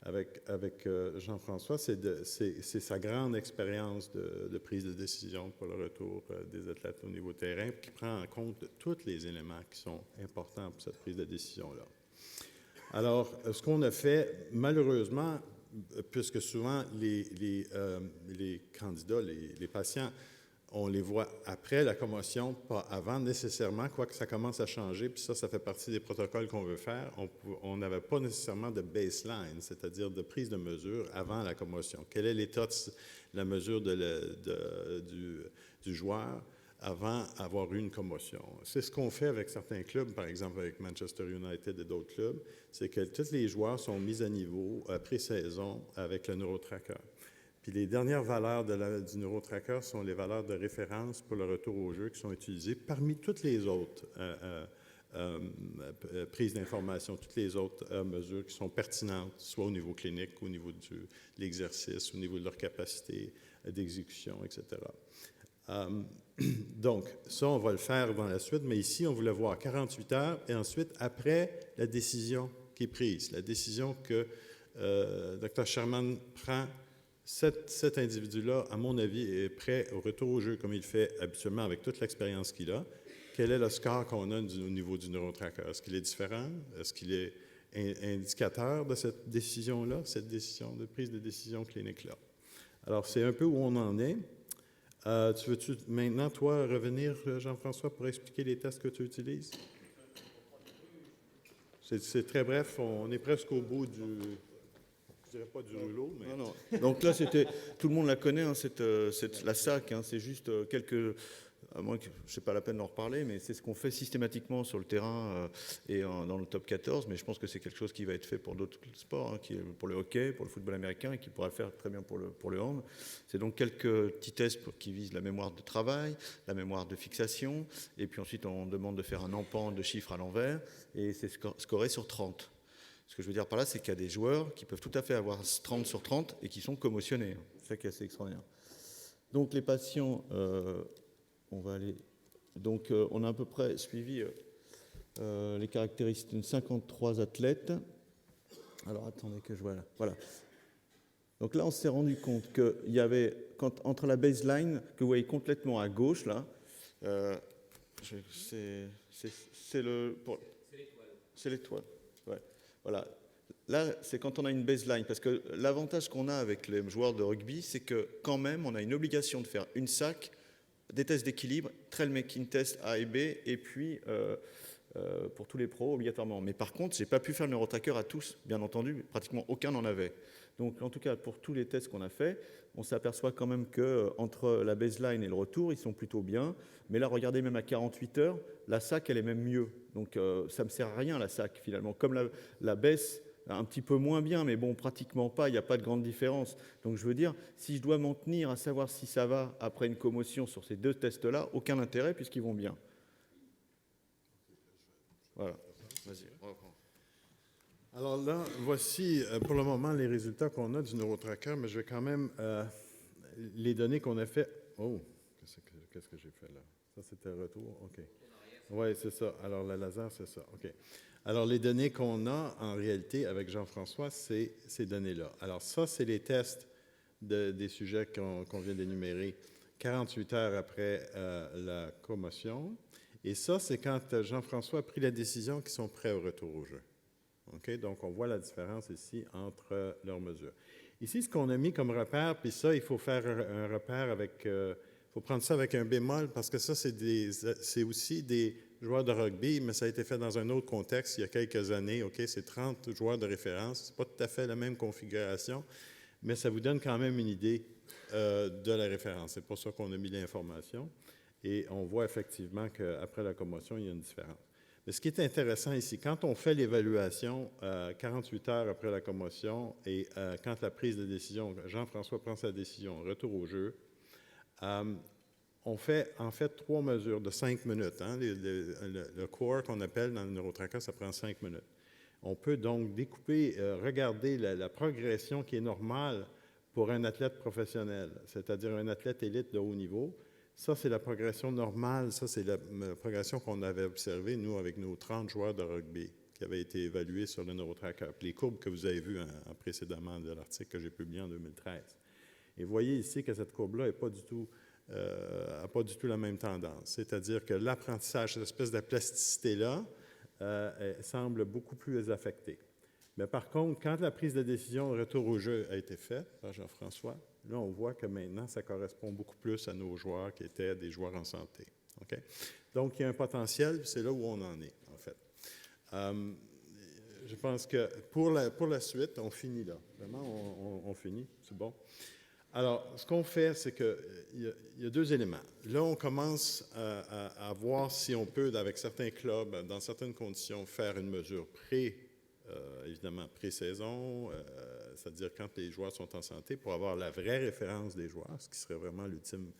avec Jean-François, c'est sa grande expérience de prise de décision pour le retour des athlètes au niveau terrain, qui prend en compte tous les éléments qui sont importants pour cette prise de décision-là. Alors, ce qu'on a fait, malheureusement, puisque souvent les candidats, les patients, on les voit après la commotion, pas avant nécessairement, quoique ça commence à changer, puis ça fait partie des protocoles qu'on veut faire. On n'avait pas nécessairement de baseline, c'est-à-dire de prise de mesure avant la commotion. Quel est l'état de la mesure du joueur avant d'avoir eu une commotion? C'est ce qu'on fait avec certains clubs, par exemple avec Manchester United et d'autres clubs, c'est que tous les joueurs sont mis à niveau pré-saison avec le neurotracker. Puis les dernières valeurs du neurotracker sont les valeurs de référence pour le retour au jeu qui sont utilisées parmi toutes les autres prises d'information, toutes les autres mesures qui sont pertinentes, soit au niveau clinique, au niveau de l'exercice, au niveau de leur capacité d'exécution, etc. Donc, ça, on va le faire dans la suite, mais ici, on voulait voir 48 heures et ensuite, après la décision qui est prise, la décision que Dr. Sherman prend. Cet individu-là, à mon avis, est prêt au retour au jeu comme il fait habituellement avec toute l'expérience qu'il a. Quel est le score qu'on a au niveau du neurotracker? Est-ce qu'il est différent? Est-ce qu'il est indicateur de cette décision-là, cette décision de prise de décision clinique-là? Alors, c'est un peu où on en est. Tu veux-tu maintenant, toi, revenir, Jean-François, pour expliquer les tests que tu utilises? C'est très bref. On est presque au bout du... Je dirais pas du rouleau, mais... Non. Donc là, tout le monde la connaît, hein, la SAC, hein, c'est juste quelques... À moins que je n'ai pas la peine d'en reparler, mais c'est ce qu'on fait systématiquement sur le terrain et dans le top 14, mais je pense que c'est quelque chose qui va être fait pour d'autres sports, hein, pour le hockey, pour le football américain, et qui pourra le faire très bien pour le hand. C'est donc quelques petits tests qui visent la mémoire de travail, la mémoire de fixation, et puis ensuite on demande de faire un empan de chiffres à l'envers, et c'est scoré sur 30. Ce que je veux dire par là, c'est qu'il y a des joueurs qui peuvent tout à fait avoir 30 sur 30 et qui sont commotionnés. C'est ça qui est assez extraordinaire. Donc les patients, on va aller... Donc on a à peu près suivi les caractéristiques de 53 athlètes. Alors attendez que je vois là. Voilà. Donc là, on s'est rendu compte qu'il y avait, entre la baseline, que vous voyez complètement à gauche, là, c'est l'étoile. Ouais. Voilà. Là, c'est quand on a une baseline, parce que l'avantage qu'on a avec les joueurs de rugby, c'est que quand même, on a une obligation de faire une SAC, des tests d'équilibre, trail making test A et B, et puis pour tous les pros, obligatoirement. Mais par contre, je n'ai pas pu faire le neurotracker à tous, bien entendu, pratiquement aucun n'en avait. Donc, en tout cas, pour tous les tests qu'on a faits, on s'aperçoit quand même qu'entre la baseline et le retour, ils sont plutôt bien. Mais là, regardez, même à 48 heures, la SAC, elle est même mieux. Donc, ça ne me sert à rien, la SAC, finalement. Comme la baisse, un petit peu moins bien, mais bon, pratiquement pas, il n'y a pas de grande différence. Donc, je veux dire, si je dois m'en tenir à savoir si ça va après une commotion sur ces deux tests-là, aucun intérêt, puisqu'ils vont bien. Voilà. Vas-y, on reprend. Alors là, voici pour le moment les résultats qu'on a du neurotracker, mais je vais quand même les données qu'on a fait. Oh, qu'est-ce que j'ai fait là? Ça, c'était le retour? OK. Oui, c'est ça. Alors, le laser, c'est ça. OK. Alors, les données qu'on a en réalité avec Jean-François, c'est ces données-là. Alors, ça, c'est les tests des sujets qu'on vient d'énumérer 48 heures après la commotion. Et ça, c'est quand Jean-François a pris la décision qu'ils sont prêts au retour au jeu. Okay? Donc, on voit la différence ici entre leurs mesures. Ici, ce qu'on a mis comme repère, puis ça, il faut faire un repère avec... il faut prendre ça avec un bémol, parce que ça, c'est aussi des joueurs de rugby, mais ça a été fait dans un autre contexte il y a quelques années. OK? C'est 30 joueurs de référence. Ce n'est pas tout à fait la même configuration, mais ça vous donne quand même une idée de la référence. C'est pour ça qu'on a mis l'information. Et on voit effectivement qu'après la commotion, il y a une différence. Mais ce qui est intéressant ici, quand on fait l'évaluation 48 heures après la commotion et quand la prise de décision, Jean-François prend sa décision, retour au jeu, on fait en fait 3 mesures de 5 minutes. Hein. Le core qu'on appelle dans le neurotracker, ça prend 5 minutes. On peut donc découper, regarder la progression qui est normale pour un athlète professionnel, c'est-à-dire un athlète élite de haut niveau. Ça, c'est la progression normale. Ça, c'est la progression qu'on avait observée, nous, avec nos 30 joueurs de rugby qui avait été évalué sur le neurotracker. Puis les courbes que vous avez vues précédemment de l'article que j'ai publié en 2013. Et vous voyez ici que cette courbe-là n'a pas du tout la même tendance. C'est-à-dire que l'apprentissage, cette espèce de plasticité-là, semble beaucoup plus affectée. Mais par contre, quand la prise de décision de retour au jeu a été faite par Jean-François, là, on voit que maintenant, ça correspond beaucoup plus à nos joueurs qui étaient des joueurs en santé. Okay? Donc, il y a un potentiel, c'est là où on en est, en fait. Je pense que pour la suite, on finit là. Vraiment, on finit, c'est bon. Alors, ce qu'on fait, c'est qu'il y a deux éléments. Là, on commence à voir si on peut, avec certains clubs, dans certaines conditions, faire une mesure évidemment pré-saison, c'est-à-dire quand les joueurs sont en santé, pour avoir la vraie référence des joueurs, ce qui serait vraiment l'ultime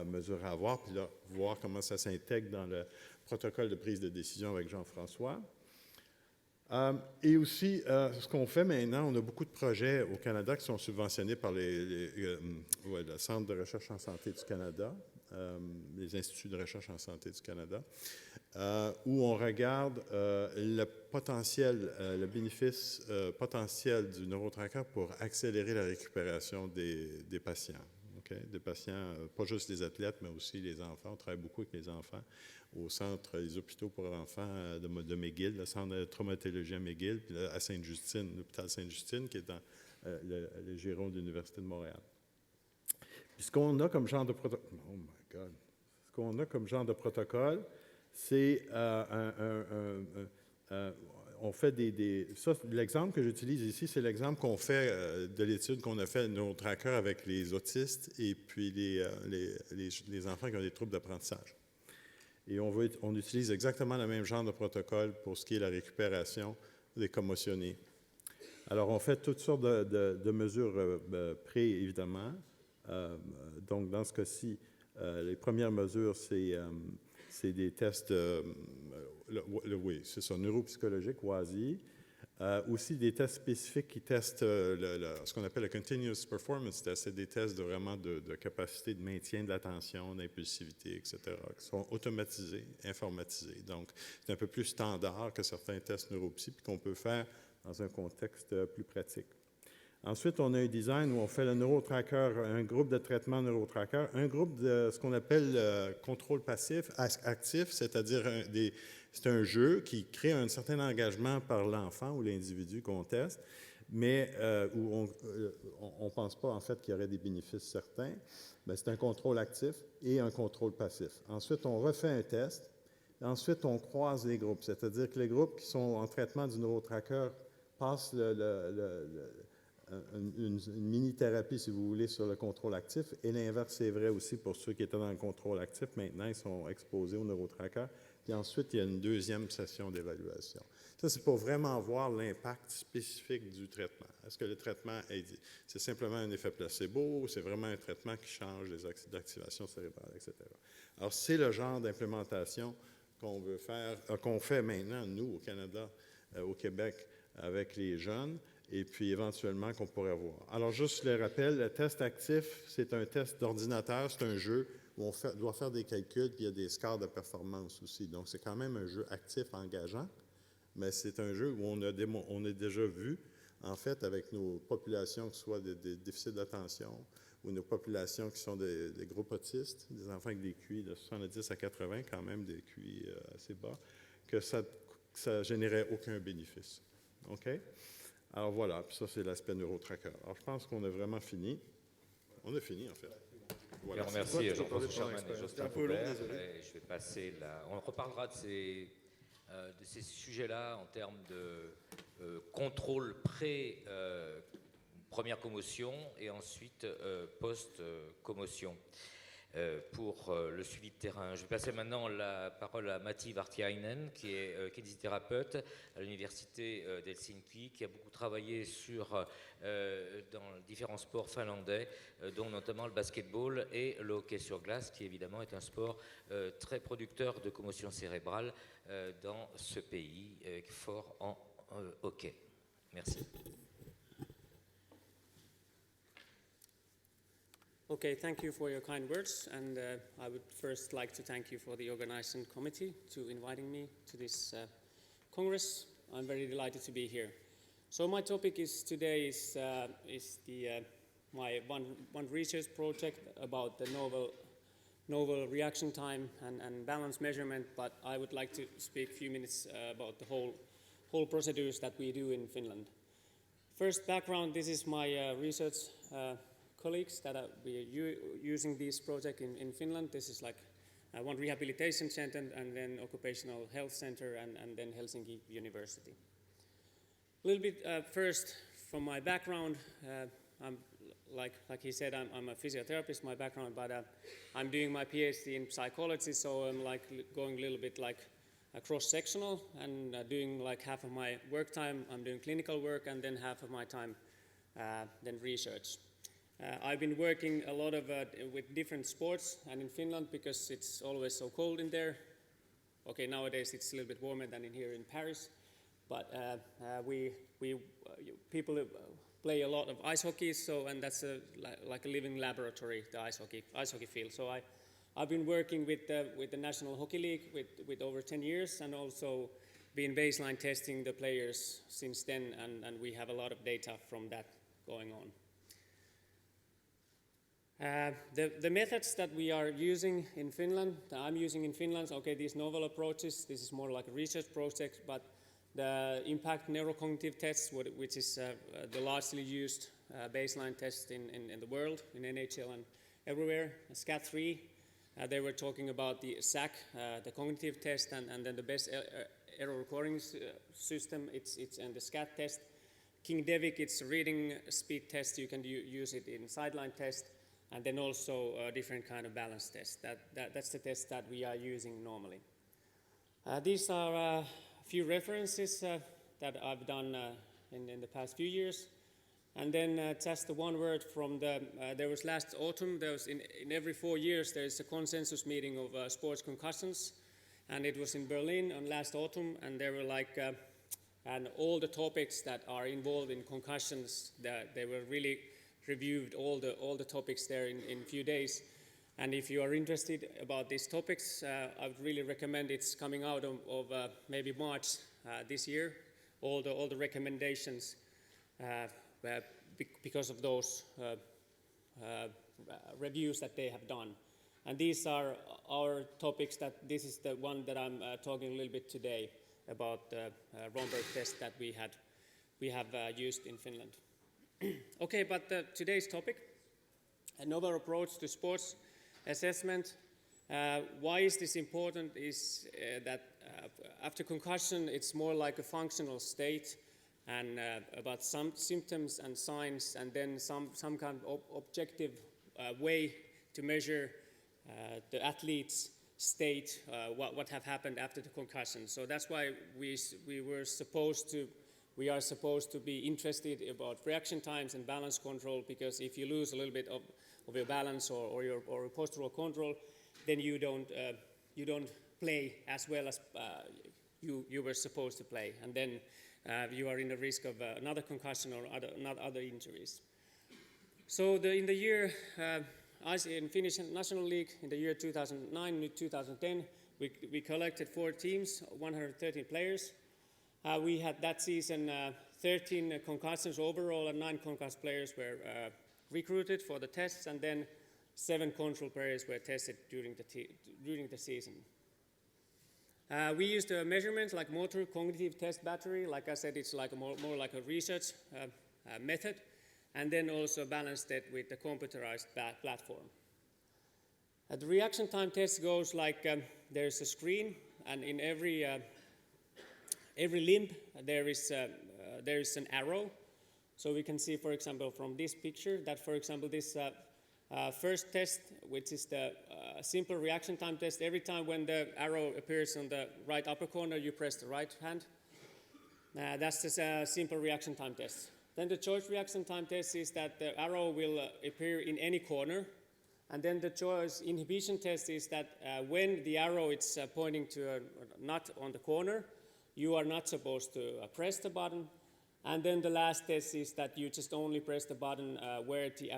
mesure à avoir, puis là, voir comment ça s'intègre dans le protocole de prise de décision avec Jean-François. Et aussi, ce qu'on fait maintenant, on a beaucoup de projets au Canada qui sont subventionnés par le Centre de recherche en santé du Canada, les instituts de recherche en santé du Canada, où on regarde le potentiel, le bénéfice potentiel du neurotracker pour accélérer la récupération des patients. Okay? Des patients, pas juste les athlètes, mais aussi les enfants. On travaille beaucoup avec les enfants au centre, les hôpitaux pour enfants de McGill, le centre de traumatologie à McGill, puis là, à Sainte-Justine, l'hôpital Sainte-Justine, qui est dans le giron de l'Université de Montréal. Puis ce qu'on a comme genre de protocole, oh my God, ce qu'on a comme genre de protocole, c'est on fait ça, l'exemple que j'utilise ici, c'est l'exemple qu'on fait de l'étude qu'on a fait de nos trackers avec les autistes et puis les enfants qui ont des troubles d'apprentissage. Et on utilise exactement le même genre de protocole pour ce qui est la récupération des commotionnés. Alors, on fait toutes sortes de mesures pré, évidemment. Donc, dans ce cas-ci, les premières mesures, c'est des tests, oui, c'est ça, neuropsychologiques, WASI. Aussi des tests spécifiques qui testent ce qu'on appelle le Continuous Performance Test. C'est des tests vraiment de capacité de maintien de l'attention, d'impulsivité, etc., qui sont automatisés, informatisés. Donc, c'est un peu plus standard que certains tests neuropsy, puis qu'on peut faire dans un contexte plus pratique. Ensuite, on a un design où on fait le neurotracker, un groupe de traitement neurotracker, un groupe de ce qu'on appelle contrôle passif, actif, c'est-à-dire c'est un jeu qui crée un certain engagement par l'enfant ou l'individu qu'on teste, mais où on ne pense pas en fait qu'il y aurait des bénéfices certains. Bien, c'est un contrôle actif et un contrôle passif. Ensuite, on refait un test. Ensuite, on croise les groupes, c'est-à-dire que les groupes qui sont en traitement du neurotracker passent une mini-thérapie, si vous voulez, sur le contrôle actif. Et l'inverse, c'est vrai aussi pour ceux qui étaient dans le contrôle actif. Maintenant, ils sont exposés au neurotracker. Puis ensuite, il y a une deuxième session d'évaluation. Ça, c'est pour vraiment voir l'impact spécifique du traitement. Est-ce que le traitement c'est simplement un effet placebo ou c'est vraiment un traitement qui change les axes d'activation cérébrale, etc. Alors, c'est le genre d'implémentation qu'on veut faire, qu'on fait maintenant, nous, au Canada, au Québec, avec les jeunes, et puis éventuellement qu'on pourrait avoir. Alors, juste le rappel, le test actif, c'est un test d'ordinateur, c'est un jeu où on doit faire des calculs, puis il y a des scores de performance aussi. Donc, c'est quand même un jeu actif, engageant, mais c'est un jeu où on a déjà vu, en fait, avec nos populations, que ce soit des déficits d'attention ou nos populations qui sont des groupes autistes, des enfants avec des QI de 70 à 80, quand même des QI assez bas, que ça générait aucun bénéfice. OK? Alors voilà, puis ça, c'est l'aspect neurotracker. Alors, je pense qu'on a vraiment fini. On a fini, en fait. Voilà. Merci, Jean-François Sherman et Jocelyn Faubert. Je vais passer là. On reparlera de ces sujets-là en termes de contrôle première commotion et ensuite post-commotion pour le suivi de terrain. Je vais passer maintenant la parole à Matti Vartiainen, qui est kinésithérapeute à l'université d'Helsinki, qui a beaucoup travaillé dans différents sports finlandais, dont notamment le basketball et le hockey sur glace, qui évidemment est un sport très producteur de commotion cérébrale dans ce pays, fort en hockey. Merci. Okay, thank you for your kind words, and I would first like to thank you for the organizing committee to inviting me to this Congress. I'm very delighted to be here. So my topic today is my one research project about the novel reaction time and balance measurement, but I would like to speak a few minutes about the whole procedures that we do in Finland. First background, this is my research colleagues that we are using this project in Finland. This is like one rehabilitation center and then occupational health center and then Helsinki University. A little bit first from my background, I'm like he said, I'm a physiotherapist, my background, but I'm doing my PhD in psychology, so I'm like going a little bit like cross-sectional and doing like half of my work time, I'm doing clinical work, and then half of my time then research. I've been working a lot with different sports, and in Finland, because it's always so cold in there. Okay, nowadays it's a little bit warmer than in here in Paris, but people play a lot of ice hockey, and that's like a living laboratory, the ice hockey field. So I've been working with the National Hockey League with over 10 years, and also been baseline testing the players since then, and we have a lot of data from that going on. The methods that we are using in Finland, that I'm using in Finland, okay, these novel approaches, this is more like a research project, but the impact neurocognitive tests, which is the largely used baseline test in the world, in NHL and everywhere, SCAT3, they were talking about the SAC, the cognitive test, and then the best error recording system, it's in the SCAT test. King-Devic, it's a reading speed test, you can use it in sideline test, and then also a different kind of balance test. That's the test that we are using normally. These are a few references that I've done in the past few years. And then just the one word from there was last autumn, there was in every 4 years there's a consensus meeting of sports concussions, and it was in Berlin on last autumn, and there were like, and all the topics that are involved in concussions, they were really reviewed all the topics there in a few days. And if you are interested about these topics, I would really recommend it's coming out of maybe March this year, all the recommendations because of those reviews that they have done. And these are our topics this is the one that I'm talking a little bit today about the Romberg test that we have used in Finland. Okay, but today's topic, a novel approach to sports assessment. Why is this important is that after concussion it's more like a functional state and about some symptoms and signs, and then some kind of objective way to measure the athlete's state, what have happened after the concussion. So that's why we are supposed to be interested about reaction times and balance control, because if you lose a little bit of your balance or your postural control, then you don't play as well as you were supposed to play, and then you are in the risk of another concussion or other injuries. So in the year in Finnish National League, in the year 2009-2010, we collected 4 teams, 113 players. We had that season 13 concussions overall, and 9 concussed players were recruited for the tests, and then 7 control players were tested during the season. We used a measurement like motor cognitive test battery. Like I said, it's like more like a research method, and then also balanced it with the computerized platform. The reaction time test goes like there's a screen, and in every limb there is an arrow. So we can see, for example, from this picture that, for example, this first test, which is the simple reaction time test, every time when the arrow appears on the right upper corner, you press the right hand. That's just a simple reaction time test. Then the choice reaction time test is that the arrow will appear in any corner. And then the choice inhibition test is that when the arrow is pointing to a nut on the corner, you are not supposed to press the button. And then the last test is that you just only press the button where the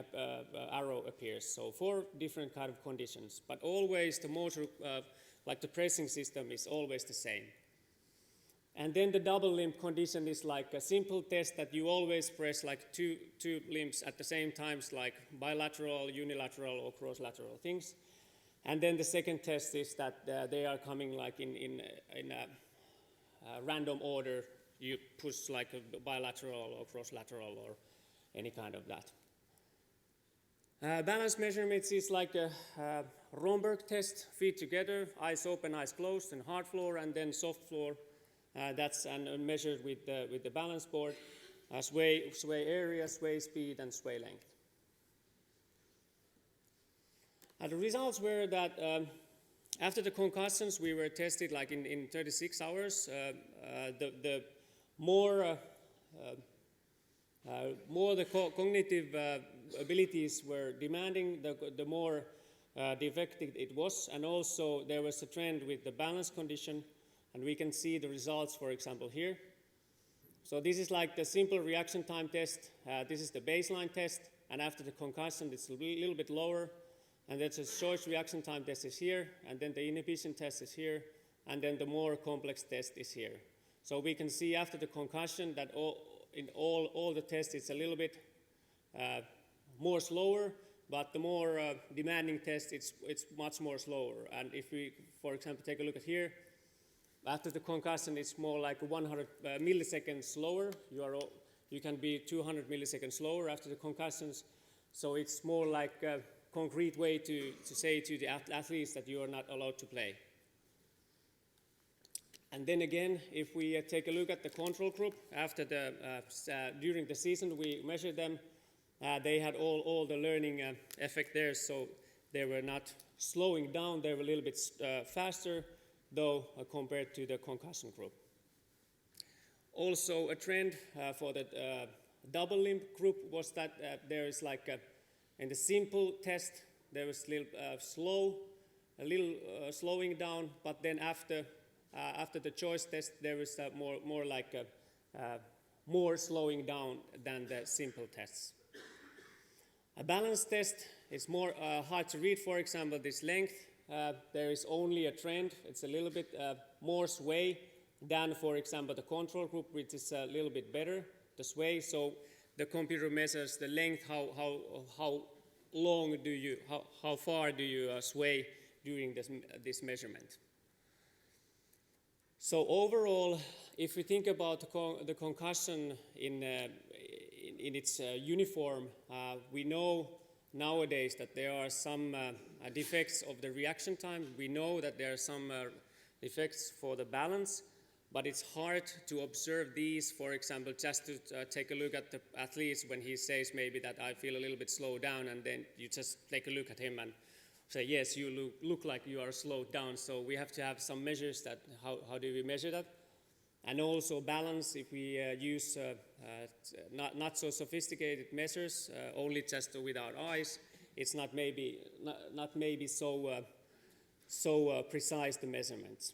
arrow appears. So 4 different kind of conditions, but always the motor, like the pressing system, is always the same. And then the double limb condition is like a simple test that you always press like two limbs at the same times, like bilateral, unilateral, or cross-lateral things. And then the second test is that they are coming like in a random order. You push like a bilateral or cross-lateral or any kind of that. Balance measurements is like a Romberg test, feet together, eyes open, eyes closed, and hard floor, and then soft floor. That's measured with the balance board, sway area, sway speed, and sway length. The results were that after the concussions, we were tested like in 36 hours. The more the cognitive abilities were demanding, the more defective it was, and also there was a trend with the balance condition, and we can see the results, for example, here. So this is like the simple reaction time test. This is the baseline test, and after the concussion, it's a little bit lower, and then the short reaction time test is here, and then the inhibition test is here, and then the more complex test is here. So we can see after the concussion that in all the tests it's a little bit more slower, but the more demanding test it's much more slower. And if we, for example, take a look at here, after the concussion it's more like 100 milliseconds slower. You can be 200 milliseconds slower after the concussions. So it's more like a concrete way to say to the athletes that you are not allowed to play. And then again, if we take a look at the control group, after during the season we measured them, they had all the learning effect there, so they were not slowing down, they were a little bit faster, though, compared to the concussion group. Also a trend for the double limb group was that there is like in the simple test, there was a little slowing down, but then after the choice test, there is more like more slowing down than the simple tests. A balance test is more hard to read. For example, this length, there is only a trend. It's a little bit more sway than, for example, the control group, which is a little bit better, the sway. So the computer measures the length, how long do you, how far do you sway during this measurement. So overall, if we think about the concussion in its uniform, we know nowadays that there are some defects of the reaction time. We know that there are some defects for the balance, but it's hard to observe these, for example, just to take a look at the athletes when he says maybe that I feel a little bit slowed down, and then you just take a look at him and say, yes, you look like you are slowed down. So we have to have some measures that, how do we measure that? And also balance, if we use not so sophisticated measures, only just with our eyes, it's not maybe so precise, the measurements.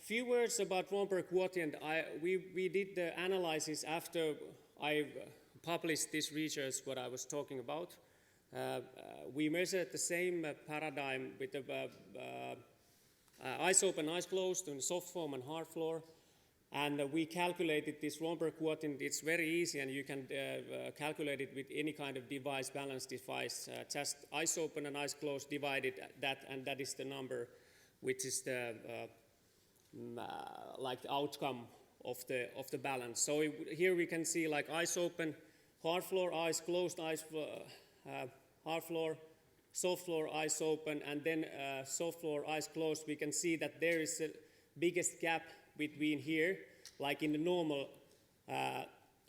Few words about Romberg quotient. We did the analysis after I published this research, what I was talking about. We measured the same paradigm with the eyes open, eyes closed, on soft foam and hard floor, and we calculated this Romberg quotient. It's very easy, and you can calculate it with any kind of device, balance device. Just eyes open and eyes closed, divided that, and that is the number, which is the like the outcome of the balance. So here we can see like eyes open, hard floor, eyes closed, hard floor, soft floor, eyes open, and then soft floor, eyes closed. We can see that there is the biggest gap between here, like in the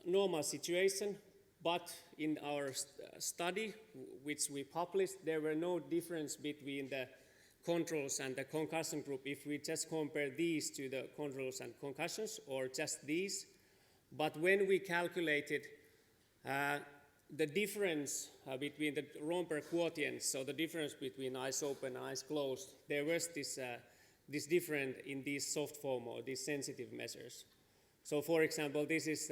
normal situation. But in our study, which we published, there were no difference between the controls and the concussion group if we just compare these to the controls and concussions, or just these. But when we calculated the difference between the Romberg quotients, so the difference between eyes open and eyes closed, there was this difference in these soft foam or these sensitive measures. So for example, this is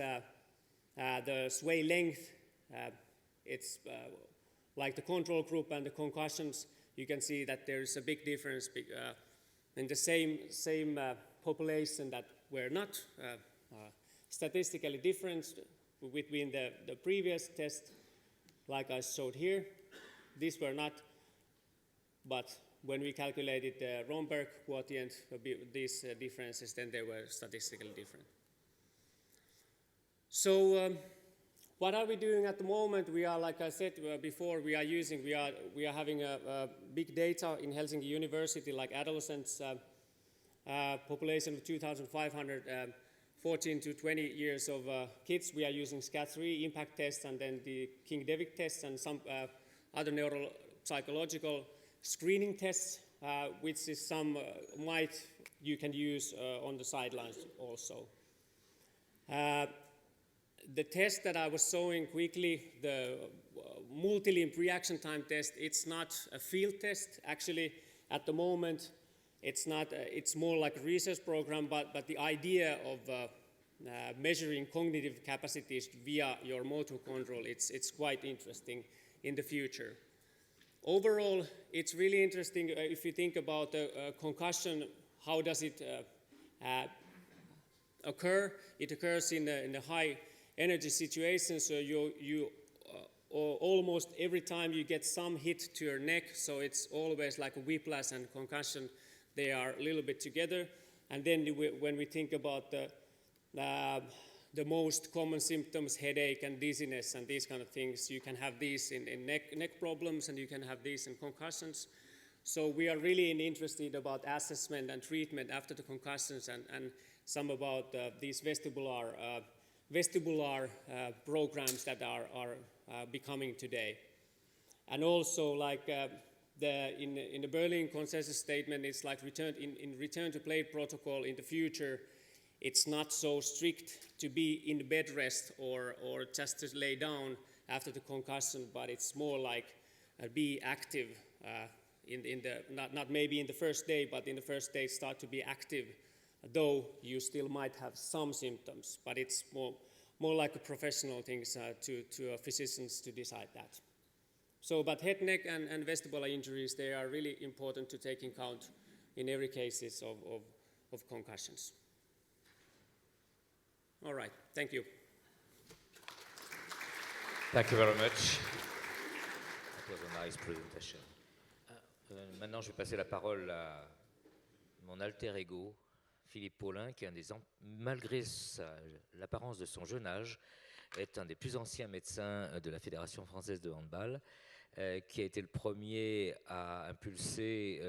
the sway length. It's like the control group and the concussions. You can see that there is a big difference in the same population that were not statistically different between the previous test, like I showed here. These were not, but when we calculated the Romberg quotient, these differences, then they were statistically different. So what are we doing at the moment? We are, like I said before, we are having a big data in Helsinki University, like adolescents, population of 2,500, 14 to 20 years of kids. We are using SCAT3 impact tests and then the King-Devic tests and some other neuropsychological screening tests, which is some you can use on the sidelines also. The test that I was showing quickly, the multi-limb reaction time test, it's not a field test. Actually, at the moment, it's not. It's more like a research program, but the idea of measuring cognitive capacities via your motor control, it's quite interesting in the future. Overall, it's really interesting if you think about concussion. How does it occur? It occurs in the high energy situation, so you almost every time you get some hit to your neck, so it's always like a whiplash and concussion. They are a little bit together. And then when we think about the most common symptoms, headache and dizziness and these kind of things, you can have these in neck problems and you can have these in concussions. So we are really interested about assessment and treatment after the concussions and some about these vestibular programs that are becoming today. And also, like in the Berlin consensus statement, it's like in return to play protocol in the future, it's not so strict to be in bed rest or just to lay down after the concussion, but it's more like be active in the not maybe in the first day, but in the first day start to be active, though you still might have some symptoms, but it's more like a professional thing to physicians to decide that. So, but head, neck, and vestibular injuries, they are really important to take in account in every cases of concussions. All right, thank you. Thank you very much. That was a nice presentation. Maintenant, je vais passer la parole à mon alter ego, Philippe Paulin, qui est malgré l'apparence de son jeune âge, est un des plus anciens médecins de la Fédération française de handball, qui a été le premier à impulser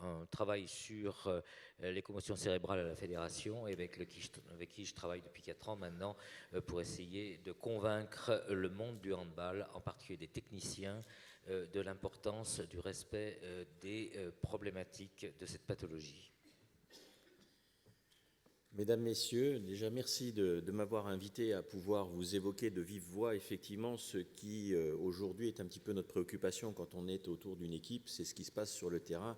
un travail sur les commotions cérébrales à la Fédération, et avec qui je travaille depuis 4 ans maintenant pour essayer de convaincre le monde du handball, en particulier des techniciens, de l'importance du respect des problématiques de cette pathologie. Mesdames, Messieurs, déjà merci de m'avoir invité à pouvoir vous évoquer de vive voix effectivement ce qui aujourd'hui est un petit peu notre préoccupation quand on est autour d'une équipe, c'est ce qui se passe sur le terrain.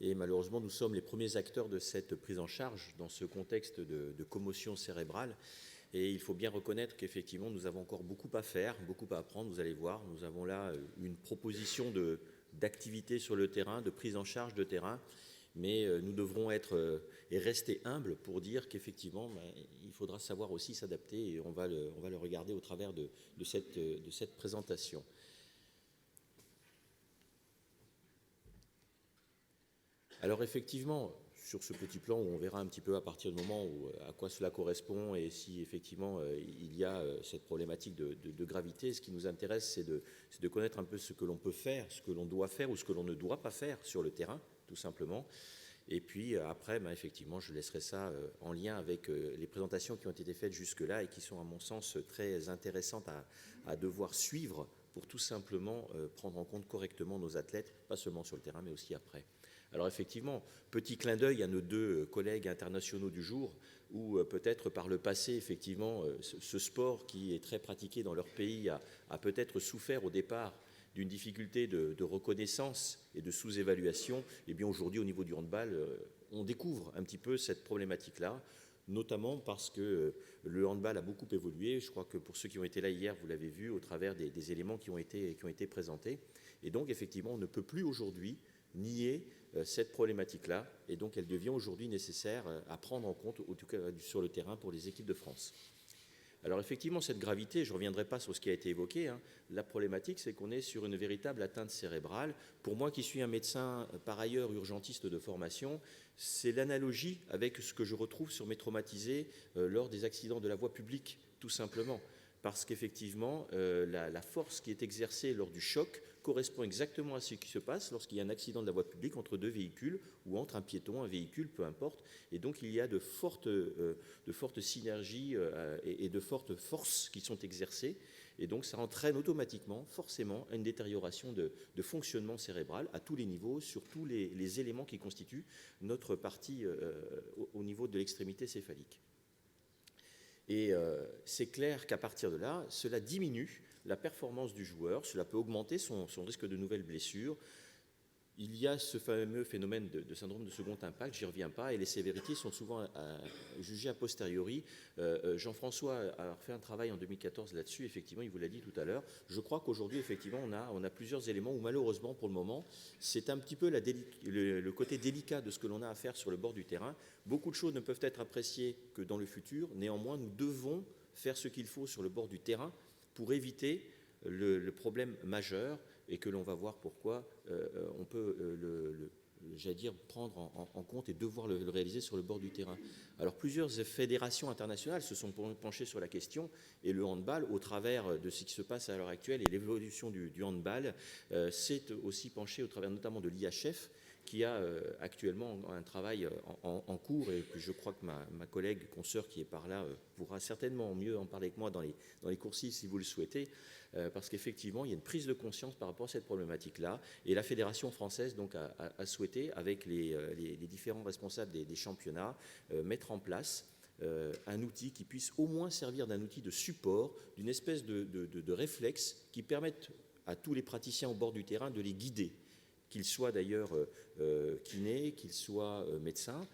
Et malheureusement, nous sommes les premiers acteurs de cette prise en charge dans ce contexte de commotion cérébrale. Et il faut bien reconnaître qu'effectivement, nous avons encore beaucoup à faire, beaucoup à apprendre. Vous allez voir, nous avons là une proposition d'activité sur le terrain, de prise en charge de terrain. Mais nous devrons être et rester humbles pour dire qu'effectivement, il faudra savoir aussi s'adapter et on va le regarder au travers de cette présentation. Alors effectivement, sur ce petit plan où on verra un petit peu à partir du moment où, à quoi cela correspond et si effectivement il y a cette problématique de gravité, ce qui nous intéresse, c'est de connaître un peu ce que l'on peut faire, ce que l'on doit faire ou ce que l'on ne doit pas faire sur le terrain, tout simplement. Et puis après, effectivement, je laisserai ça en lien avec les présentations qui ont été faites jusque-là et qui sont, à mon sens, très intéressantes à devoir suivre pour tout simplement prendre en compte correctement nos athlètes, pas seulement sur le terrain, mais aussi après. Alors effectivement, petit clin d'œil à nos 2 collègues internationaux du jour, où peut-être par le passé, effectivement, ce sport qui est très pratiqué dans leur pays a peut-être souffert au départ d'une difficulté de reconnaissance et de sous-évaluation. Et bien aujourd'hui, au niveau du handball, on découvre un petit peu cette problématique-là, notamment parce que le handball a beaucoup évolué. Je crois que pour ceux qui ont été là hier, vous l'avez vu au travers des éléments qui ont été présentés. Et donc, effectivement, on ne peut plus aujourd'hui nier cette problématique-là, et donc elle devient aujourd'hui nécessaire à prendre en compte, en tout cas sur le terrain, pour les équipes de France. Alors effectivement, cette gravité, je ne reviendrai pas sur ce qui a été évoqué, hein, la problématique, c'est qu'on est sur une véritable atteinte cérébrale. Pour moi qui suis un médecin, par ailleurs urgentiste de formation, c'est l'analogie avec ce que je retrouve sur mes traumatisés lors des accidents de la voie publique, tout simplement. Parce qu'effectivement, la force qui est exercée lors du choc correspond exactement à ce qui se passe lorsqu'il y a un accident de la voie publique entre deux véhicules ou entre un piéton, un véhicule, peu importe. Et donc il y a de fortes synergies et de fortes forces qui sont exercées. Et donc ça entraîne automatiquement, forcément, une détérioration de fonctionnement cérébral à tous les niveaux, sur tous les éléments qui constituent notre partie au niveau de l'extrémité céphalique. Et c'est clair qu'à partir de là, cela diminue la performance du joueur, cela peut augmenter son risque de nouvelles blessures. Il y a ce fameux phénomène de syndrome de second impact, j'y reviens pas, et les sévérités sont souvent jugées a posteriori. Jean-François a fait un travail en 2014 là-dessus, effectivement, il vous l'a dit tout à l'heure. Je crois qu'aujourd'hui, effectivement, on a plusieurs éléments où malheureusement, pour le moment, c'est un petit peu le côté délicat de ce que l'on a à faire sur le bord du terrain. Beaucoup de choses ne peuvent être appréciées que dans le futur. Néanmoins, nous devons faire ce qu'il faut sur le bord du terrain pour éviter le problème majeur, et que l'on va voir pourquoi on peut j'allais dire, prendre en compte et devoir le réaliser sur le bord du terrain. Alors plusieurs fédérations internationales se sont penchées sur la question, et le handball, au travers de ce qui se passe à l'heure actuelle et l'évolution du handball, s'est aussi penché au travers notamment de l'IHF, qui a actuellement un travail en cours, et je crois que ma collègue consoeur qui est par là pourra certainement mieux en parler que moi dans les coursives si vous le souhaitez, parce qu'effectivement il y a une prise de conscience par rapport à cette problématique-là, et la Fédération française donc a souhaité, avec les différents responsables des championnats, mettre en place un outil qui puisse au moins servir d'un outil de support, d'une espèce de réflexe qui permette à tous les praticiens au bord du terrain de les guider, qu'ils soient d'ailleurs kinés, qu'ils soient médecins.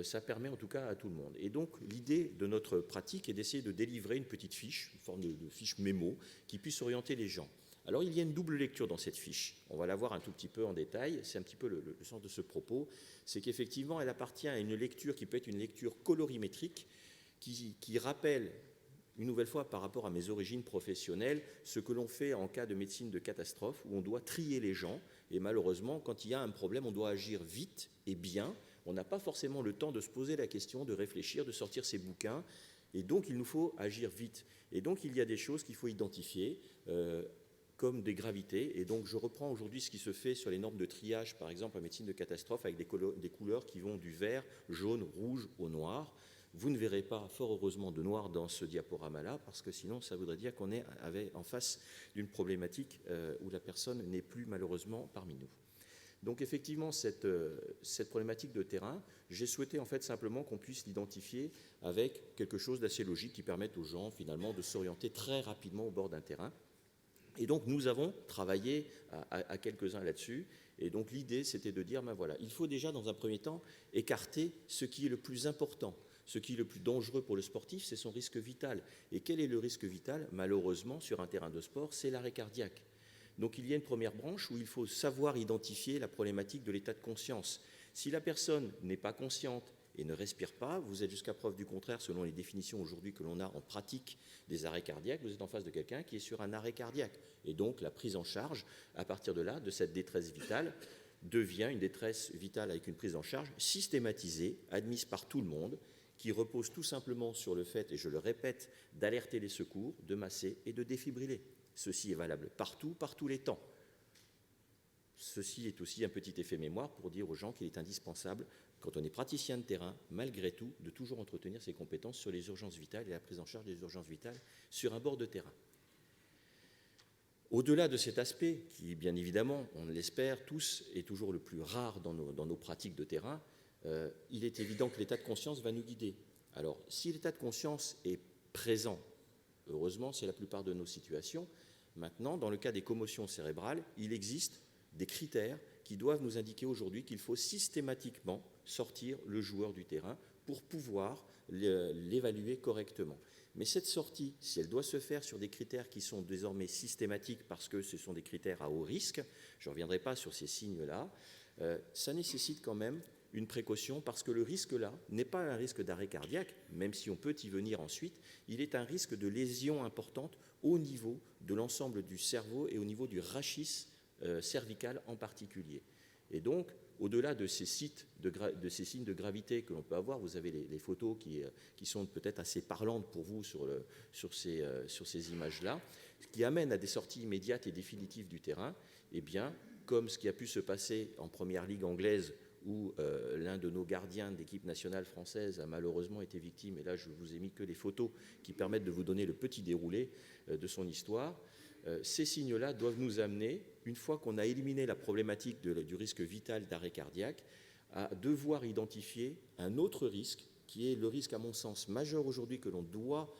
Ça permet en tout cas à tout le monde. Et donc l'idée de notre pratique est d'essayer de délivrer une petite fiche, une forme de fiche mémo, qui puisse orienter les gens. Alors il y a une double lecture dans cette fiche. On va la voir un tout petit peu en détail. C'est un petit peu le sens de ce propos. C'est qu'effectivement elle appartient à une lecture qui peut être une lecture colorimétrique, qui rappelle, une nouvelle fois par rapport à mes origines professionnelles, ce que l'on fait en cas de médecine de catastrophe, où on doit trier les gens. Et malheureusement, quand il y a un problème, on doit agir vite et bien. On n'a pas forcément le temps de se poser la question, de réfléchir, de sortir ses bouquins. Et donc, il nous faut agir vite. Et donc, il y a des choses qu'il faut identifier comme des gravités. Et donc, je reprends aujourd'hui ce qui se fait sur les normes de triage, par exemple, en médecine de catastrophe, avec des couleurs qui vont du vert, jaune, rouge au noir. Vous ne verrez pas, fort heureusement, de noir dans ce diaporama-là, parce que sinon, ça voudrait dire qu'on est en face d'une problématique où la personne n'est plus malheureusement parmi nous. Donc effectivement, cette problématique de terrain, j'ai souhaité en fait simplement qu'on puisse l'identifier avec quelque chose d'assez logique qui permette aux gens finalement de s'orienter très rapidement au bord d'un terrain. Et donc nous avons travaillé à quelques-uns là-dessus. Et donc l'idée, c'était de dire, ben voilà, il faut déjà dans un premier temps écarter ce qui est le plus important. Ce qui est le plus dangereux pour le sportif, c'est son risque vital. Et quel est le risque vital? Malheureusement, sur un terrain de sport, c'est l'arrêt cardiaque. Donc il y a une première branche où il faut savoir identifier la problématique de l'état de conscience. Si la personne n'est pas consciente et ne respire pas, vous êtes jusqu'à preuve du contraire, selon les définitions aujourd'hui que l'on a en pratique des arrêts cardiaques, vous êtes en face de quelqu'un qui est sur un arrêt cardiaque. Et donc la prise en charge, à partir de là, de cette détresse vitale, devient une détresse vitale avec une prise en charge systématisée, admise par tout le monde, qui repose tout simplement sur le fait, et je le répète, d'alerter les secours, de masser et de défibriller. Ceci est valable partout, par tous les temps. Ceci est aussi un petit effet mémoire pour dire aux gens qu'il est indispensable, quand on est praticien de terrain, malgré tout, de toujours entretenir ses compétences sur les urgences vitales et la prise en charge des urgences vitales sur un bord de terrain. Au-delà de cet aspect, qui bien évidemment, on l'espère tous, est toujours le plus rare dans nos pratiques de terrain, il est évident que l'état de conscience va nous guider. Alors, si l'état de conscience est présent, heureusement, c'est la plupart de nos situations. Maintenant, dans le cas des commotions cérébrales, il existe des critères qui doivent nous indiquer aujourd'hui qu'il faut systématiquement sortir le joueur du terrain pour pouvoir l'évaluer correctement. Mais cette sortie, si elle doit se faire sur des critères qui sont désormais systématiques parce que ce sont des critères à haut risque, je ne reviendrai pas sur ces signes-là, ça nécessite quand même une précaution parce que le risque là n'est pas un risque d'arrêt cardiaque, même si on peut y venir ensuite, il est un risque de lésion importante au niveau de l'ensemble du cerveau et au niveau du rachis cervical en particulier. Et donc, au-delà de ces signes de gravité que l'on peut avoir, vous avez les photos qui sont peut-être assez parlantes pour vous sur ces images-là, ce qui amène à des sorties immédiates et définitives du terrain, eh bien, comme ce qui a pu se passer en première ligue anglaise où l'un de nos gardiens d'équipe nationale française a malheureusement été victime, et là je vous ai mis que les photos qui permettent de vous donner le petit déroulé de son histoire. Ces signes-là doivent nous amener, une fois qu'on a éliminé la problématique du risque vital d'arrêt cardiaque, à devoir identifier un autre risque, qui est le risque, à mon sens, majeur aujourd'hui que l'on doit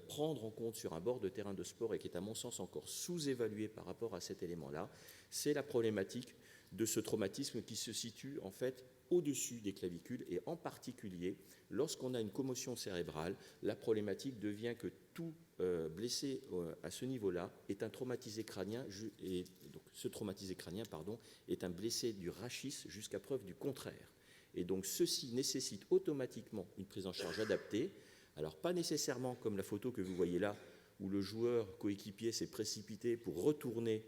prendre en compte sur un bord de terrain de sport et qui est, à mon sens, encore sous-évalué par rapport à cet élément-là, c'est la problématique de ce traumatisme qui se situe en fait au-dessus des clavicules et en particulier lorsqu'on a une commotion cérébrale, la problématique devient que tout blessé à ce niveau-là est un traumatisé crânien et donc ce traumatisé crânien est un blessé du rachis jusqu'à preuve du contraire. Et donc ceci nécessite automatiquement une prise en charge adaptée. Alors pas nécessairement comme la photo que vous voyez là où le joueur coéquipier s'est précipité pour retourner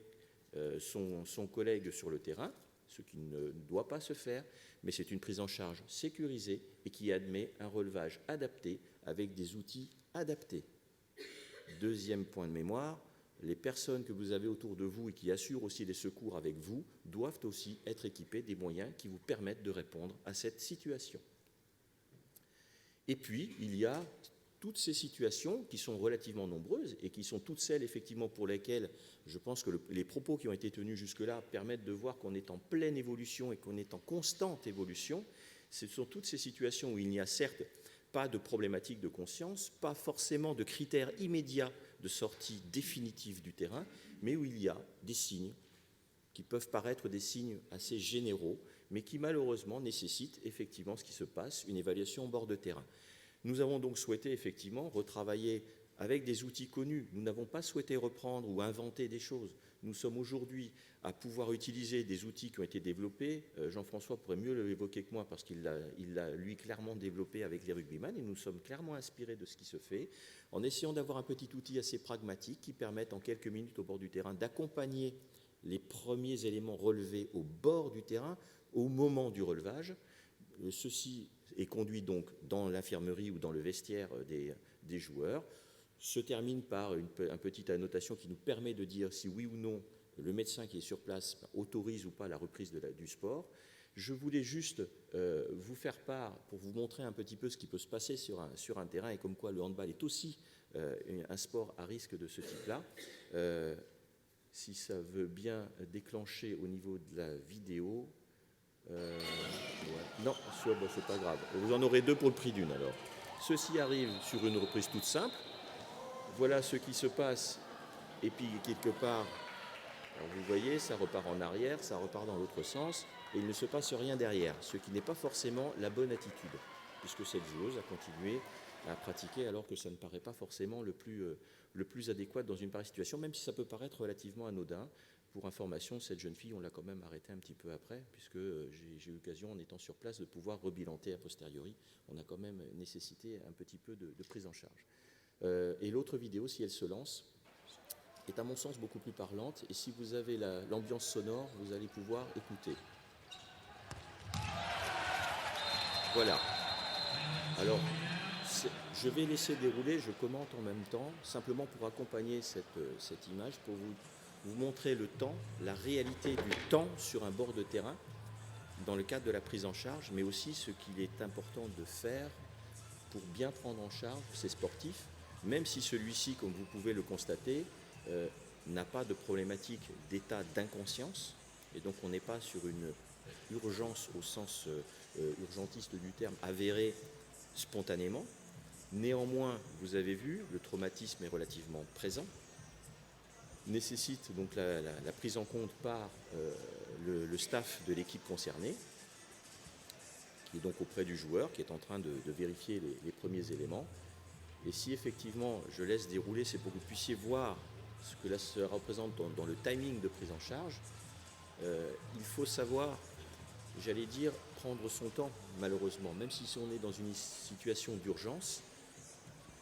son collègue sur le terrain, ce qui ne doit pas se faire, mais c'est une prise en charge sécurisée et qui admet un relevage adapté avec des outils adaptés. Deuxième point de mémoire, les personnes que vous avez autour de vous et qui assurent aussi les secours avec vous doivent aussi être équipées des moyens qui vous permettent de répondre à cette situation. Et puis, il y a toutes ces situations qui sont relativement nombreuses et qui sont toutes celles effectivement pour lesquelles je pense que les propos qui ont été tenus jusque-là permettent de voir qu'on est en pleine évolution et qu'on est en constante évolution. Ce sont toutes ces situations où il n'y a certes pas de problématique de conscience, pas forcément de critères immédiats de sortie définitive du terrain, mais où il y a des signes qui peuvent paraître des signes assez généraux, mais qui malheureusement nécessitent effectivement ce qui se passe, une évaluation au bord de terrain. Nous avons donc souhaité effectivement retravailler avec des outils connus. Nous n'avons pas souhaité reprendre ou inventer des choses. Nous sommes aujourd'hui à pouvoir utiliser des outils qui ont été développés. Jean-François pourrait mieux l'évoquer que moi parce qu'il l'a lui clairement développé avec les rugbyman et nous sommes clairement inspirés de ce qui se fait en essayant d'avoir un petit outil assez pragmatique qui permette en quelques minutes au bord du terrain d'accompagner les premiers éléments relevés au bord du terrain au moment du relevage. Ceci est conduit donc dans l'infirmerie ou dans le vestiaire des joueurs, se termine par une petite annotation qui nous permet de dire si oui ou non le médecin qui est sur place autorise ou pas la reprise du sport. Je voulais juste vous faire part, pour vous montrer un petit peu ce qui peut se passer sur un terrain et comme quoi le handball est aussi un sport à risque de ce type-là. Si ça veut bien déclencher au niveau de la vidéo... ouais. Non, c'est pas grave. Vous en aurez deux pour le prix d'une alors. Ceci arrive sur une reprise toute simple. Voilà ce qui se passe. Et puis quelque part, alors vous voyez, ça repart en arrière, ça repart dans l'autre sens, et il ne se passe rien derrière, ce qui n'est pas forcément la bonne attitude, puisque cette joueuse a continué à pratiquer alors que ça ne paraît pas forcément le plus adéquat dans une pareille situation, même si ça peut paraître relativement anodin. Pour information, cette jeune fille, on l'a quand même arrêtée un petit peu après, puisque j'ai eu l'occasion, en étant sur place, de pouvoir rebilanter a posteriori. On a quand même nécessité un petit peu de prise en charge. Et l'autre vidéo, si elle se lance, est à mon sens beaucoup plus parlante. Et si vous avez l'ambiance sonore, vous allez pouvoir écouter. Voilà. Alors, je vais laisser dérouler, je commente en même temps, simplement pour accompagner cette image, pour vous montrer le temps, la réalité du temps sur un bord de terrain, dans le cadre de la prise en charge, mais aussi ce qu'il est important de faire pour bien prendre en charge ces sportifs, même si celui-ci, comme vous pouvez le constater, n'a pas de problématique d'état d'inconscience, et donc on n'est pas sur une urgence au sens urgentiste du terme avérée spontanément. Néanmoins, vous avez vu, le traumatisme est relativement présent, nécessite donc la prise en compte par le staff de l'équipe concernée, qui est donc auprès du joueur, qui est en train de vérifier les premiers éléments. Et si effectivement je laisse dérouler, c'est pour que vous puissiez voir ce que là se représente dans le timing de prise en charge. Il faut savoir j'allais dire, prendre son temps, malheureusement. Même si on est dans une situation d'urgence,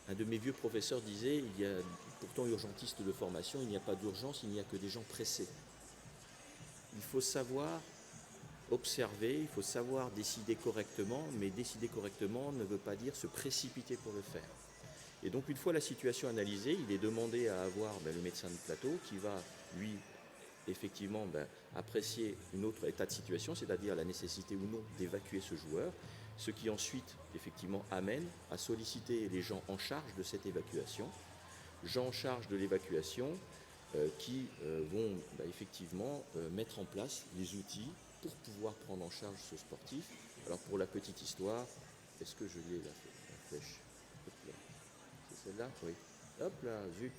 un de mes vieux professeurs disait, il y a pourtant urgentiste de formation, il n'y a pas d'urgence, il n'y a que des gens pressés. Il faut savoir observer, il faut savoir décider correctement, mais décider correctement ne veut pas dire se précipiter pour le faire. Et donc une fois la situation analysée, il est demandé à avoir le médecin de plateau qui va, lui, effectivement apprécier un autre état de situation, c'est-à-dire la nécessité ou non d'évacuer ce joueur, ce qui ensuite effectivement amène à solliciter les gens en charge de cette évacuation, gens en charge de l'évacuation qui vont effectivement mettre en place les outils pour pouvoir prendre en charge ce sportif. Alors pour la petite histoire, est-ce que je l'ai la flèche? C'est celle-là? Oui. Hop là, zut.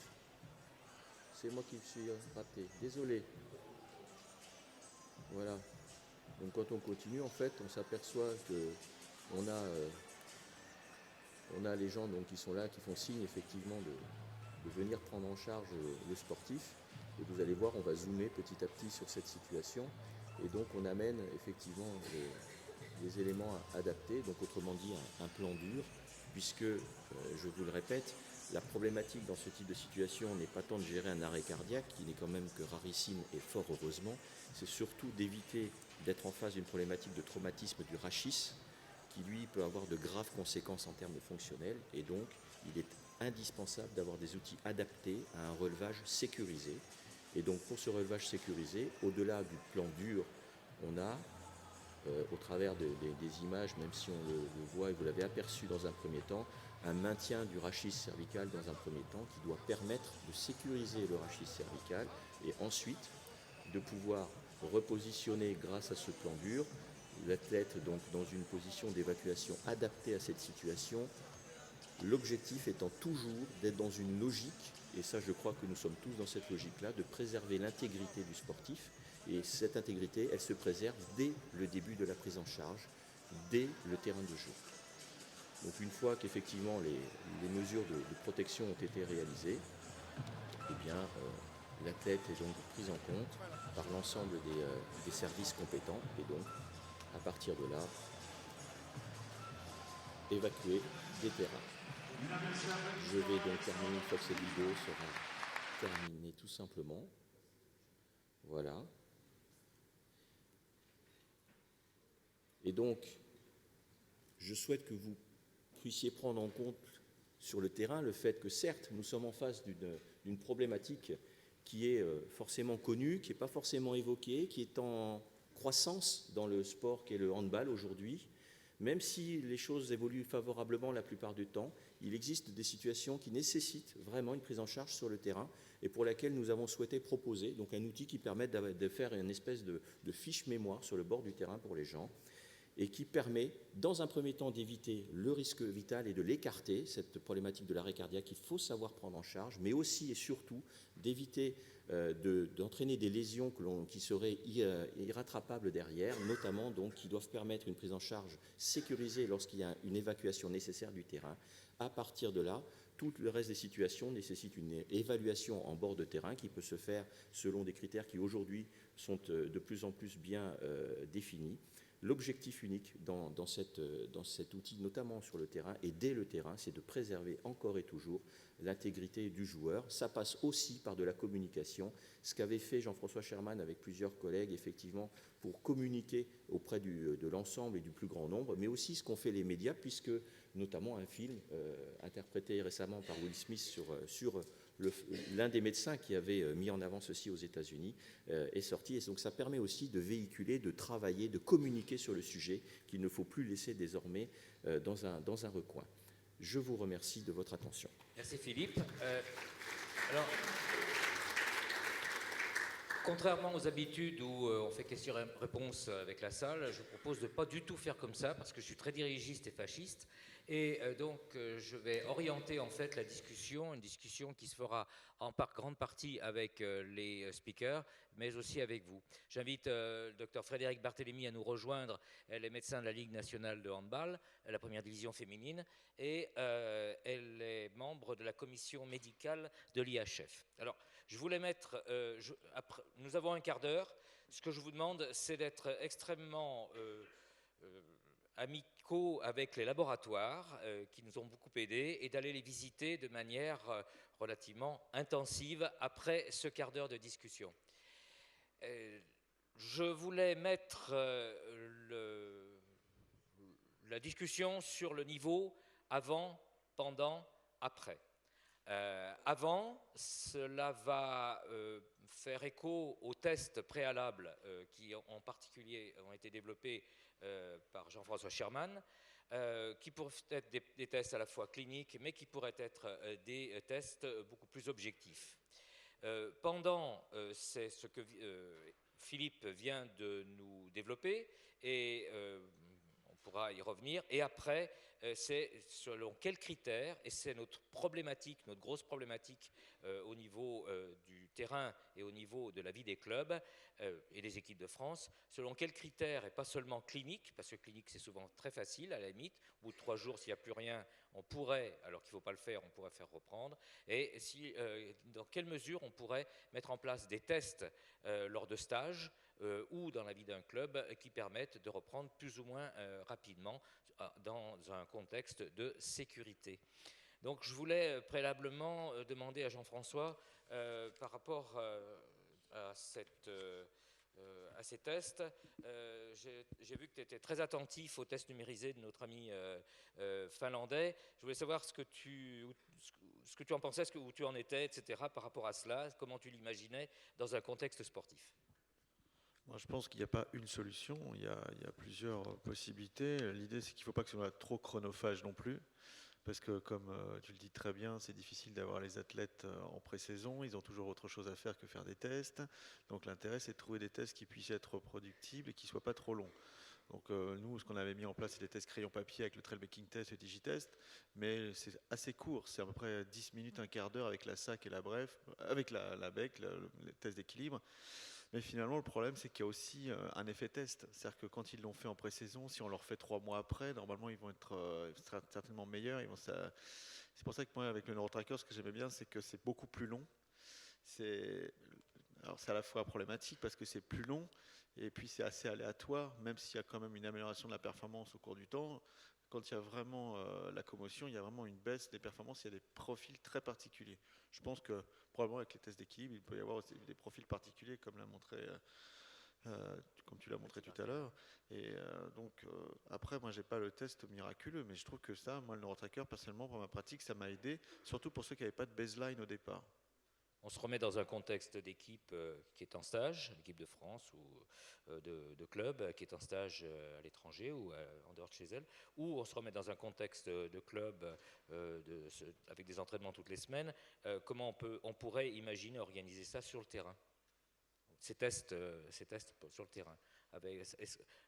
C'est moi qui suis raté. Désolé. Voilà. Donc quand on continue, en fait, on s'aperçoit que on a les gens donc, qui sont là, qui font signe effectivement de venir prendre en charge le sportif. Et vous allez voir, on va zoomer petit à petit sur cette situation. Et donc on amène effectivement les éléments adaptés, donc autrement dit un plan dur, puisque, je vous le répète, la problématique dans ce type de situation n'est pas tant de gérer un arrêt cardiaque, qui n'est quand même que rarissime et fort heureusement, c'est surtout d'éviter d'être en face d'une problématique de traumatisme du rachis, qui lui peut avoir de graves conséquences en termes fonctionnels, et donc il est indispensable d'avoir des outils adaptés à un relevage sécurisé. Et donc pour ce relevage sécurisé, au-delà du plan dur, on a, au travers des images, même si on le voit et vous l'avez aperçu dans un premier temps, un maintien du rachis cervical dans un premier temps qui doit permettre de sécuriser le rachis cervical et ensuite de pouvoir repositionner grâce à ce plan dur l'athlète donc dans une position d'évacuation adaptée à cette situation. L'objectif étant toujours d'être dans une logique, et ça je crois que nous sommes tous dans cette logique-là, de préserver l'intégrité du sportif. Et cette intégrité, elle se préserve dès le début de la prise en charge, dès le terrain de jeu. Donc une fois qu'effectivement les mesures de protection ont été réalisées, eh bien l'athlète est donc pris en compte par l'ensemble des services compétents et donc à partir de là, évacuer des terrains. Je vais donc terminer une fois que cette vidéo sera terminée tout simplement. Voilà. Et donc, je souhaite que vous puissiez prendre en compte sur le terrain le fait que certes, nous sommes en face d'une problématique qui est forcément connue, qui n'est pas forcément évoquée, qui est en croissance dans le sport qu'est le handball aujourd'hui. Même si les choses évoluent favorablement la plupart du temps, il existe des situations qui nécessitent vraiment une prise en charge sur le terrain et pour laquelle nous avons souhaité proposer donc un outil qui permet de faire une espèce de fiche mémoire sur le bord du terrain pour les gens et qui permet, dans un premier temps, d'éviter le risque vital et de l'écarter, cette problématique de l'arrêt cardiaque qu'il faut savoir prendre en charge, mais aussi et surtout d'éviter d'entraîner des lésions qui seraient irrattrapables derrière, notamment donc qui doivent permettre une prise en charge sécurisée lorsqu'il y a une évacuation nécessaire du terrain. À partir de là, tout le reste des situations nécessite une évaluation en bord de terrain qui peut se faire selon des critères qui aujourd'hui sont de plus en plus bien définis. L'objectif unique dans cet outil, notamment sur le terrain et dès le terrain, c'est de préserver encore et toujours l'intégrité du joueur. Ça passe aussi par de la communication, ce qu'avait fait Jean-François Sherman avec plusieurs collègues, effectivement, pour communiquer auprès de l'ensemble et du plus grand nombre, mais aussi ce qu'ont fait les médias, puisque notamment un film interprété récemment par Will Smith sur l'un des médecins qui avait mis en avant ceci aux États-Unis est sorti. Et donc ça permet aussi de véhiculer, de travailler, de communiquer sur le sujet qu'il ne faut plus laisser désormais dans un recoin. Je vous remercie de votre attention. Merci Philippe. Alors, contrairement aux habitudes où on fait question-réponse avec la salle, je vous propose de ne pas du tout faire comme ça parce que je suis très dirigiste et fasciste. Et donc, je vais orienter en fait la discussion, une discussion qui se fera en grande partie avec les speakers, mais aussi avec vous. J'invite le Dr Frédéric Barthélémy à nous rejoindre. Elle est médecin de la Ligue nationale de handball, la première division féminine, et elle est membre de la commission médicale de l'IHF. Alors, je voulais mettre, nous avons un quart d'heure. ce que je vous demande, c'est d'être extrêmement amicaux avec les laboratoires qui nous ont beaucoup aidés et d'aller les visiter de manière relativement intensive après ce quart d'heure de discussion. Je voulais mettre la discussion sur le niveau avant, pendant, après. Avant, cela va faire écho aux tests préalables qui en particulier ont été développés par Jean-François Sherman, qui pourraient être des tests à la fois cliniques, mais qui pourraient être des tests beaucoup plus objectifs. Pendant, c'est ce que Philippe vient de nous développer, et on pourra y revenir, et après, c'est selon quels critères, et c'est notre problématique, notre grosse problématique au niveau du terrain et au niveau de la vie des clubs et des équipes de France, selon quels critères, et pas seulement clinique, parce que clinique c'est souvent très facile, à la limite, au bout de 3 jours, s'il n'y a plus rien, on pourrait, alors qu'il ne faut pas le faire, on pourrait faire reprendre, et dans quelle mesure on pourrait mettre en place des tests lors de stages, ou dans la vie d'un club qui permettent de reprendre plus ou moins rapidement dans un contexte de sécurité. Donc je voulais préalablement demander à Jean-François par rapport à ces tests. J'ai vu que tu étais très attentif aux tests numérisés de notre ami finlandais. Je voulais savoir ce que tu en pensais, où tu en étais, etc. par rapport à cela, comment tu l'imaginais dans un contexte sportif. Moi, je pense qu'il n'y a pas une solution, il y a plusieurs possibilités. L'idée, c'est qu'il ne faut pas que ce soit trop chronophage non plus, parce que comme tu le dis très bien, c'est difficile d'avoir les athlètes en pré-saison, ils ont toujours autre chose à faire que faire des tests. Donc l'intérêt, c'est de trouver des tests qui puissent être reproductibles et qui ne soient pas trop longs. Donc nous, ce qu'on avait mis en place, c'est des tests crayon papier avec le trail-making test et le digitest, mais c'est assez court, c'est à peu près 10 minutes, un quart d'heure avec la SAC et la BREF, avec la BEC, le test d'équilibre. Mais finalement, le problème, c'est qu'il y a aussi un effet test. C'est-à-dire que quand ils l'ont fait en pré-saison, si on leur fait 3 mois après, normalement, ils vont être certainement meilleurs. C'est pour ça que moi, avec le NeuroTracker, ce que j'aimais bien, c'est que c'est beaucoup plus long. Alors, c'est à la fois problématique parce que c'est plus long et puis c'est assez aléatoire, même s'il y a quand même une amélioration de la performance au cours du temps. Quand il y a vraiment la commotion, il y a vraiment une baisse des performances, il y a des profils très particuliers. Je pense que probablement avec les tests d'équilibre, il peut y avoir aussi des profils particuliers, comme tu l'as montré tout à l'heure. Et donc après, moi, j'ai pas le test miraculeux, mais je trouve que ça, moi, le NeuroTracker, personnellement, pour ma pratique, ça m'a aidé, surtout pour ceux qui n'avaient pas de baseline au départ. On se remet dans un contexte d'équipe qui est en stage, l'équipe de France ou de club qui est en stage à l'étranger ou en dehors de chez elle, ou on se remet dans un contexte de club avec des entraînements toutes les semaines. Comment on pourrait imaginer organiser ça sur le terrain, ces tests sur le terrain.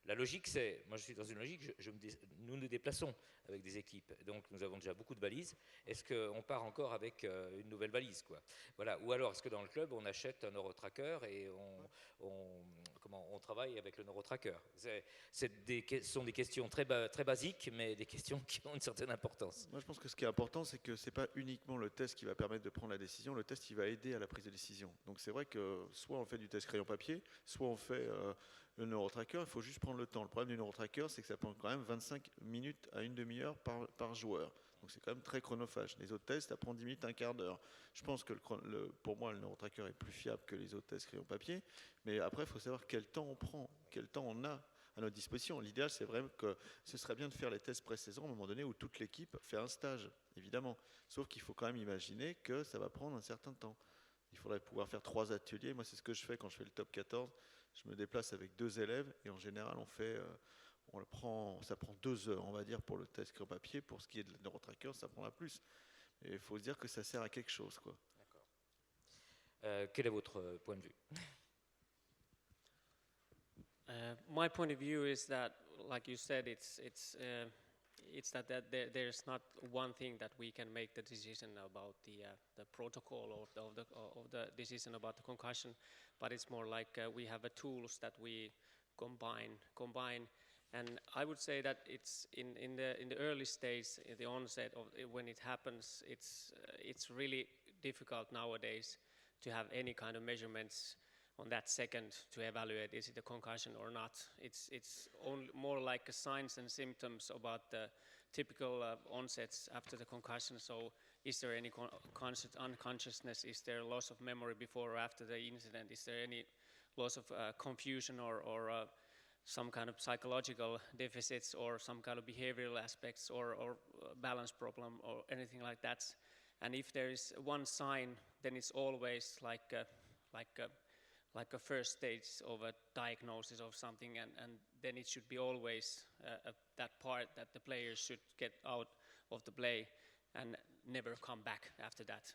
La logique, c'est, moi je suis dans une logique, nous nous déplaçons avec des équipes, donc nous avons déjà beaucoup de valises. Est-ce qu'on part encore avec une nouvelle valise, quoi? Voilà. Ou alors est-ce que dans le club on achète un NeuroTracker et on travaille avec le NeuroTracker? Ce sont des questions très basiques, mais des questions qui ont une certaine importance. Moi je pense que ce qui est important, c'est que c'est pas uniquement le test qui va permettre de prendre la décision, le test il va aider à la prise de décision. Donc c'est vrai que soit on fait du test crayon papier, soit on fait le NeuroTracker, il faut juste prendre le temps. Le problème du NeuroTracker, c'est que ça prend quand même 25 minutes à une demi-heure par joueur. Donc c'est quand même très chronophage. Les autres tests, ça prend 10 minutes, un quart d'heure. Je pense que pour moi, le NeuroTracker est plus fiable que les autres tests crayon papier. Mais après, il faut savoir quel temps on prend, quel temps on a à notre disposition. L'idéal, c'est vraiment que ce serait bien de faire les tests pré-saison à un moment donné où toute l'équipe fait un stage, évidemment. Sauf qu'il faut quand même imaginer que ça va prendre un certain temps. Il faudrait pouvoir faire 3 ateliers. Moi, c'est ce que je fais quand je fais le top 14. Je me déplace avec 2 élèves et en général, ça prend 2 heures, on va dire, pour le test crayon papier. Pour ce qui est de NeuroTracker, ça prendra plus. Et il faut se dire que ça sert à quelque chose, quoi. D'accord. Quel est votre point de vue? My point of view is that, like you said, it's that there's not one thing that we can make the decision about the protocol of the decision about the concussion, but it's more like we have tools that we combine. And I would say that it's in the early stage, in the onset of when it happens, it's really difficult nowadays to have any kind of measurements on that second to evaluate is it a concussion or not. It's only more like signs and symptoms about the typical onsets after the concussion. So is there any unconsciousness? Is there loss of memory before or after the incident? Is there any loss of confusion or some kind of psychological deficits or some kind of behavioral aspects or balance problem or anything like that? And if there is one sign, then it's always like a first stage of a diagnosis of something, and then it should be always that part that the players should get out of the play and never come back after that.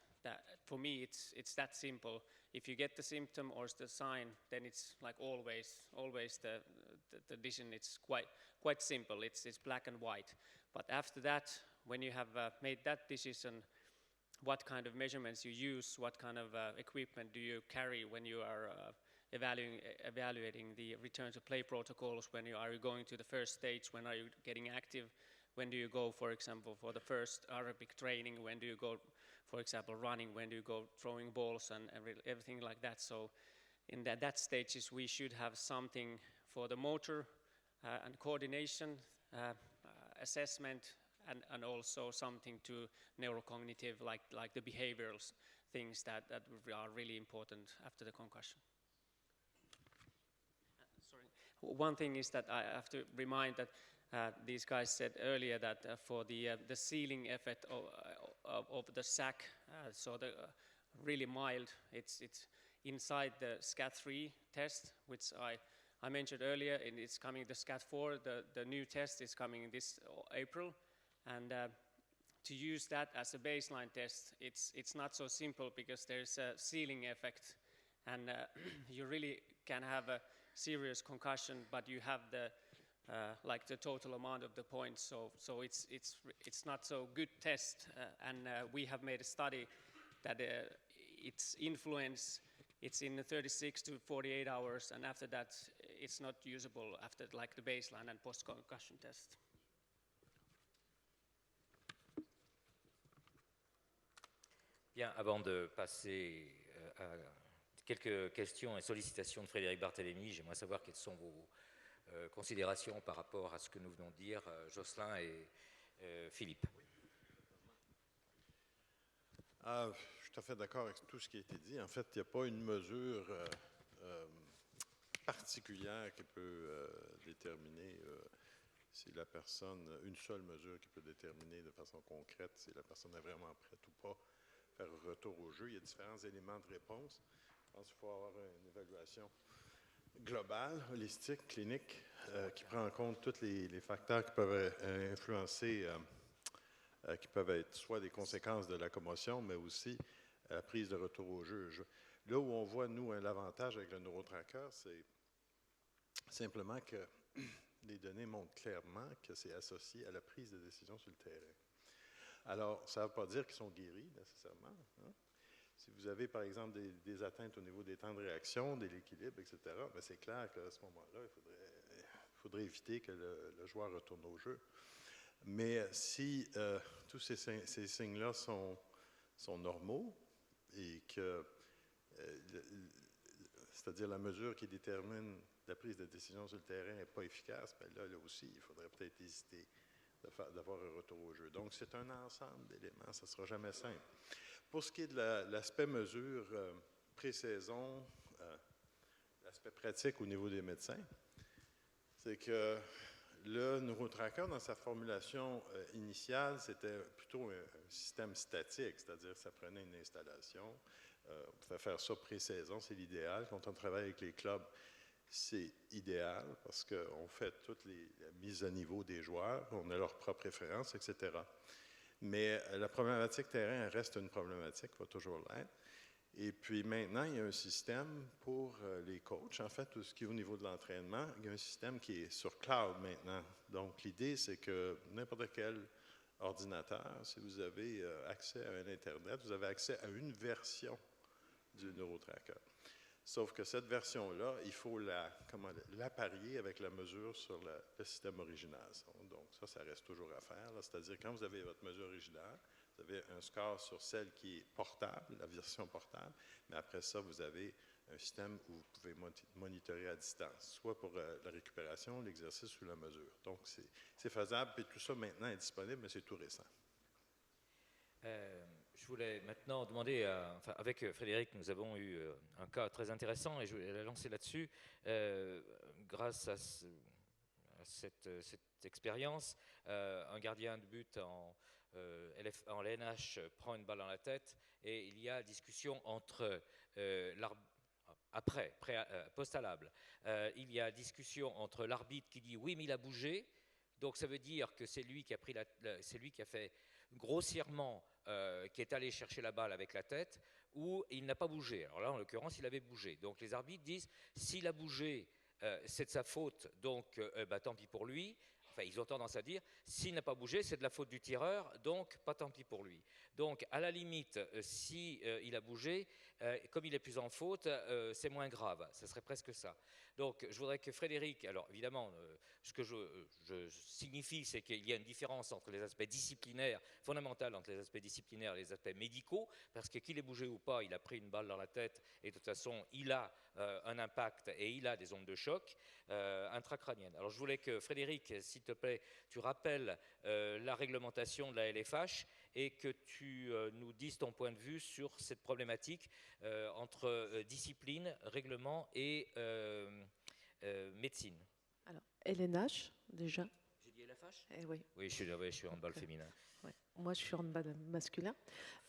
For me, it's that simple. If you get the symptom or the sign, then it's like always the decision. It's quite simple. It's black and white. But after that, when you have made that decision, what kind of measurements you use, what kind of equipment do you carry when you are evaluating the return to play protocols, when you are going to the first stage, when are you getting active, when do you go, for example, for the first aerobic training, when do you go, for example, running, when do you go throwing balls and everything like that. So in that stages we should have something for the motor and coordination assessment, and also something to neurocognitive, like the behavioral things that are really important after the concussion. Sorry. One thing is that I have to remind that these guys said earlier that for the sealing effect of the sac, so the really mild, it's inside the SCAT3 test, which I mentioned earlier, and it's coming the SCAT4, the new test is coming this April. And to use that as a baseline test, it's not so simple because there's a ceiling effect, and you really can have a serious concussion, but you have the like the total amount of the points. So it's not so good test, and we have made a study that its influence, it's in 36 to 48 hours, and after that it's not usable after like the baseline and post-concussion test. Bien, avant de passer à quelques questions et sollicitations de Frédéric Barthélémy, j'aimerais savoir quelles sont vos considérations par rapport à ce que nous venons de dire, Jocelyn et Philippe. Je suis tout à fait d'accord avec tout ce qui a été dit. En fait, il n'y a pas une mesure particulière qui peut déterminer si la personne, une seule mesure qui peut déterminer de façon concrète si la personne est vraiment prête ou pas faire un retour au jeu. Il y a différents éléments de réponse. Je pense qu'il faut avoir une évaluation globale, holistique, clinique, qui prend en compte tous les facteurs qui peuvent influencer, qui peuvent être soit des conséquences de la commotion, mais aussi la prise de retour au jeu. Là où on voit, nous, l'avantage avec le neurotracker, c'est simplement que les données montrent clairement que c'est associé à la prise de décision sur le terrain. Alors, ça ne veut pas dire qu'ils sont guéris, nécessairement. Hein? Si vous avez, par exemple, des atteintes au niveau des temps de réaction, de l'équilibre, etc., bien, c'est clair qu'à ce moment-là, il faudrait éviter que le joueur retourne au jeu. Mais si tous ces signes-là sont normaux et que, c'est-à-dire la mesure qui détermine la prise de décision sur le terrain n'est pas efficace, bien là aussi, il faudrait peut-être hésiter d'avoir un retour au jeu. Donc, c'est un ensemble d'éléments, ça ne sera jamais simple. Pour ce qui est de l'aspect mesure pré-saison, l'aspect pratique au niveau des médecins, c'est que le neurotracker, dans sa formulation initiale, c'était plutôt un système statique, c'est-à-dire que ça prenait une installation. On pouvait faire ça pré-saison, c'est l'idéal. Quand on travaille avec les clubs, c'est idéal parce qu'on fait toutes les mises à niveau des joueurs, on a leurs propres préférences, etc. Mais la problématique terrain reste une problématique, va toujours l'être. Et puis maintenant, il y a un système pour les coachs, en fait, tout ce qui est au niveau de l'entraînement, il y a un système qui est sur cloud maintenant. Donc l'idée, c'est que n'importe quel ordinateur, si vous avez accès à un Internet, vous avez accès à une version du neurotracker. Sauf que cette version-là, il faut l'apparier avec la mesure sur le système original. Donc ça reste toujours à faire. C'est-à-dire quand vous avez votre mesure originale, vous avez un score sur celle qui est portable, la version portable, mais après ça, vous avez un système où vous pouvez monitorer à distance, soit pour la récupération, l'exercice ou la mesure. Donc, c'est faisable, et tout ça maintenant est disponible, mais c'est tout récent. Je voulais maintenant demander, avec Frédéric, nous avons eu un cas très intéressant et je voulais la lancer là-dessus. Grâce à cette expérience, un gardien de but en LNH prend une balle dans la tête et il y a discussion entre post-à-l'able, il y a discussion entre l'arbitre qui dit oui mais il a bougé, donc ça veut dire que c'est lui qui a pris c'est lui qui a fait grossièrement, qui est allé chercher la balle avec la tête, ou il n'a pas bougé. Alors là, en l'occurrence, il avait bougé. Donc les arbitres disent, s'il a bougé, c'est de sa faute, donc tant pis pour lui. Enfin, ils ont tendance à dire, s'il n'a pas bougé, c'est de la faute du tireur, donc pas tant pis pour lui. Donc, à la limite, si il a bougé, comme il est plus en faute, c'est moins grave. Ce serait presque ça. Donc, je voudrais que Frédéric, alors évidemment, ce que je signifie, c'est qu'il y a une différence entre les aspects disciplinaires, fondamentaux entre les aspects disciplinaires et les aspects médicaux, parce que qu'il ait bougé ou pas, il a pris une balle dans la tête, et de toute façon, il a un impact et il a des ondes de choc intracrâniennes. Alors, je voulais que Frédéric, s'il te plaît, tu rappelles la réglementation de la LFH et que tu nous dises ton point de vue sur cette problématique entre discipline, règlement et médecine. Alors, LNH, déjà. J'ai dit LFH ? Oui. Oui, je suis en handball féminin. Ouais. Moi, je suis handball masculin.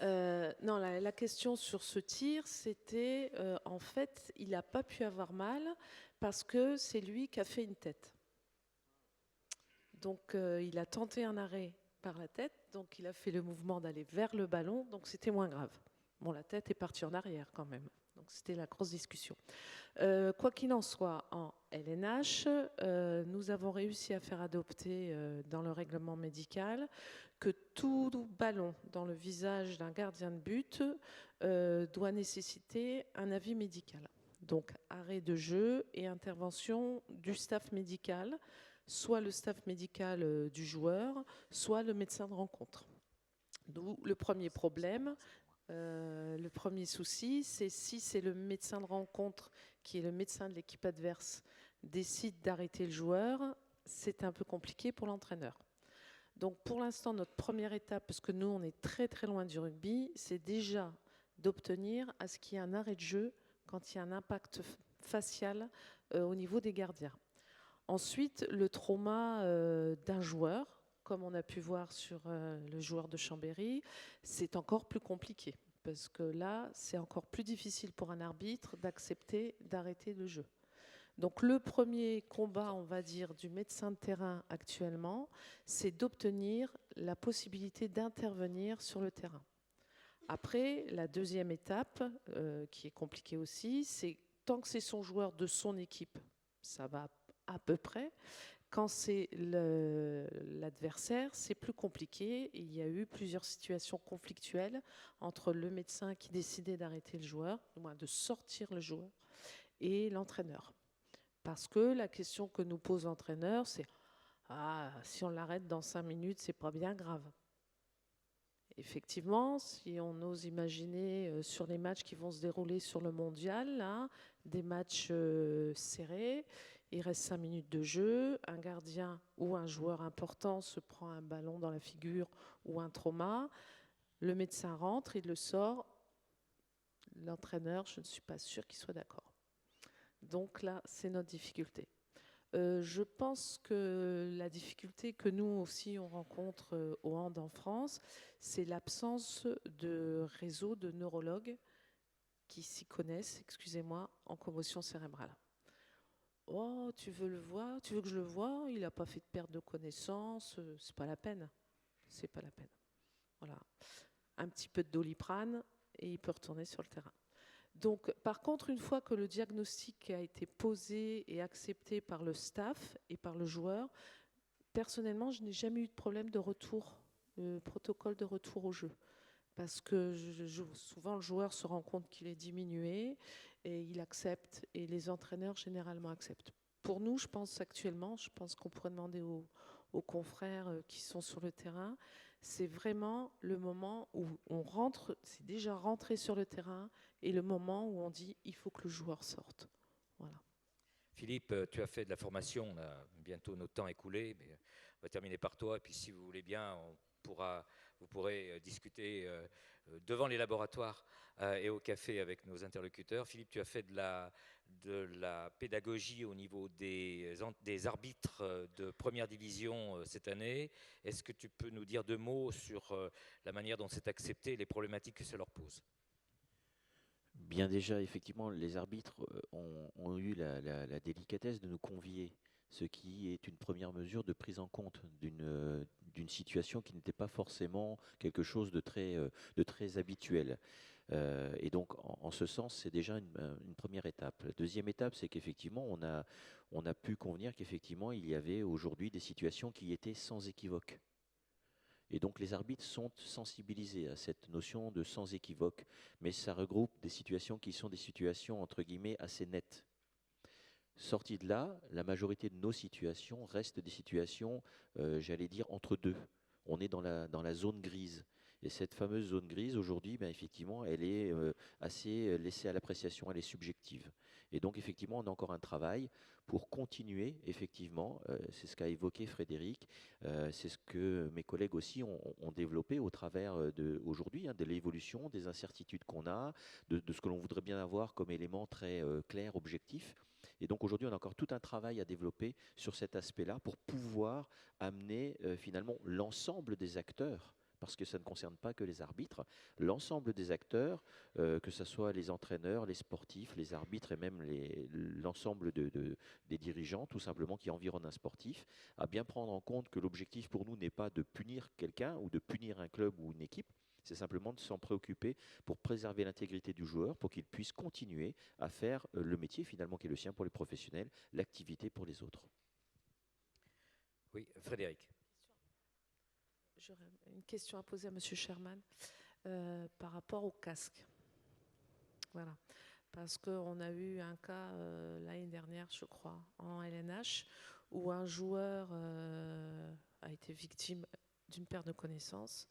Non, la question sur ce tir, c'était, en fait, il n'a pas pu avoir mal parce que c'est lui qui a fait une tête. Donc, il a tenté un arrêt par la tête, donc il a fait le mouvement d'aller vers le ballon, donc c'était moins grave. Bon, la tête est partie en arrière quand même. Donc, c'était la grosse discussion. Quoi qu'il en soit, en LNH, nous avons réussi à faire adopter dans le règlement médical que tout ballon dans le visage d'un gardien de but doit nécessiter un avis médical. Donc, arrêt de jeu et intervention du staff médical, soit le staff médical du joueur, soit le médecin de rencontre. D'où le premier problème. Le premier souci, c'est si c'est le médecin de rencontre qui est le médecin de l'équipe adverse décide d'arrêter le joueur, c'est un peu compliqué pour l'entraîneur. Donc pour l'instant, notre première étape, parce que nous on est très très loin du rugby, c'est déjà d'obtenir à ce qu'il y ait un arrêt de jeu quand il y a un impact facial au niveau des gardiens. Ensuite, le trauma d'un joueur, comme on a pu voir sur le joueur de Chambéry, c'est encore plus compliqué, parce que là, c'est encore plus difficile pour un arbitre d'accepter d'arrêter le jeu. Donc le premier combat, on va dire, du médecin de terrain actuellement, c'est d'obtenir la possibilité d'intervenir sur le terrain. Après, la deuxième étape, qui est compliquée aussi, c'est tant que c'est son joueur de son équipe, ça va à peu près. Quand c'est l'adversaire, c'est plus compliqué. Il y a eu plusieurs situations conflictuelles entre le médecin qui décidait d'arrêter le joueur, du moins de sortir le joueur, et l'entraîneur. Parce que la question que nous pose l'entraîneur, c'est « Ah, si on l'arrête dans 5 minutes, c'est pas bien grave ». Effectivement, si on ose imaginer sur les matchs qui vont se dérouler sur le mondial, là, des matchs serrés, il reste 5 minutes de jeu, un gardien ou un joueur important se prend un ballon dans la figure ou un trauma, le médecin rentre, il le sort, l'entraîneur, je ne suis pas sûre qu'il soit d'accord. Donc là, c'est notre difficulté. Je pense que la difficulté que nous aussi on rencontre au hand en France, c'est l'absence de réseau de neurologues qui s'y connaissent, excusez-moi, en commotion cérébrale. Oh, tu veux le voir, tu veux que je le voie, il n'a pas fait de perte de connaissance, c'est pas la peine. C'est pas la peine. Voilà. Un petit peu de Doliprane et il peut retourner sur le terrain. Donc, par contre, une fois que le diagnostic a été posé et accepté par le staff et par le joueur, personnellement, je n'ai jamais eu de problème de retour, de protocole de retour au jeu. Parce que souvent, le joueur se rend compte qu'il est diminué et il accepte, et les entraîneurs généralement acceptent. Pour nous, je pense actuellement, je pense qu'on pourrait demander aux confrères qui sont sur le terrain, c'est vraiment le moment où on rentre, c'est déjà rentré sur le terrain, et le moment où on dit il faut que le joueur sorte. Voilà. Philippe, tu as fait de la formation, on a bientôt notre temps écoulé, mais on va terminer par toi. Et puis si vous voulez bien, vous pourrez discuter devant les laboratoires et au café avec nos interlocuteurs. Philippe, tu as fait de la pédagogie au niveau des arbitres de première division cette année. Est-ce que tu peux nous dire 2 mots sur la manière dont c'est accepté et les problématiques que ça leur pose ? Bien déjà, effectivement, les arbitres ont eu la délicatesse de nous convier, ce qui est une première mesure de prise en compte d'une situation qui n'était pas forcément quelque chose de très habituel. Et donc, en ce sens, c'est déjà une première étape. La deuxième étape, c'est qu'effectivement, on a pu convenir qu'effectivement, il y avait aujourd'hui des situations qui étaient sans équivoque. Et donc les arbitres sont sensibilisés à cette notion de sans équivoque, mais ça regroupe des situations qui sont des situations entre guillemets assez nettes. Sorti de là, la majorité de nos situations restent des situations, j'allais dire, entre deux. On est dans la zone grise. Et cette fameuse zone grise, aujourd'hui, ben, effectivement, elle est assez laissée à l'appréciation, elle est subjective. Et donc, effectivement, on a encore un travail pour continuer, effectivement, c'est ce qu'a évoqué Frédéric, c'est ce que mes collègues aussi ont développé au travers aujourd'hui, de l'évolution, des incertitudes qu'on a, de ce que l'on voudrait bien avoir comme élément très clair, objectif. Et donc aujourd'hui, on a encore tout un travail à développer sur cet aspect-là pour pouvoir amener finalement l'ensemble des acteurs, parce que ça ne concerne pas que les arbitres, l'ensemble des acteurs, que ce soit les entraîneurs, les sportifs, les arbitres et même l'ensemble des dirigeants, tout simplement, qui environnent un sportif, à bien prendre en compte que l'objectif pour nous n'est pas de punir quelqu'un ou de punir un club ou une équipe, c'est simplement de s'en préoccuper pour préserver l'intégrité du joueur, pour qu'il puisse continuer à faire le métier finalement qui est le sien pour les professionnels, l'activité pour les autres. Oui, Frédéric. J'aurais une question à poser à M. Sherman par rapport au casque. Voilà. Parce qu'on a eu un cas l'année dernière, je crois, en LNH, où un joueur a été victime d'une perte de connaissance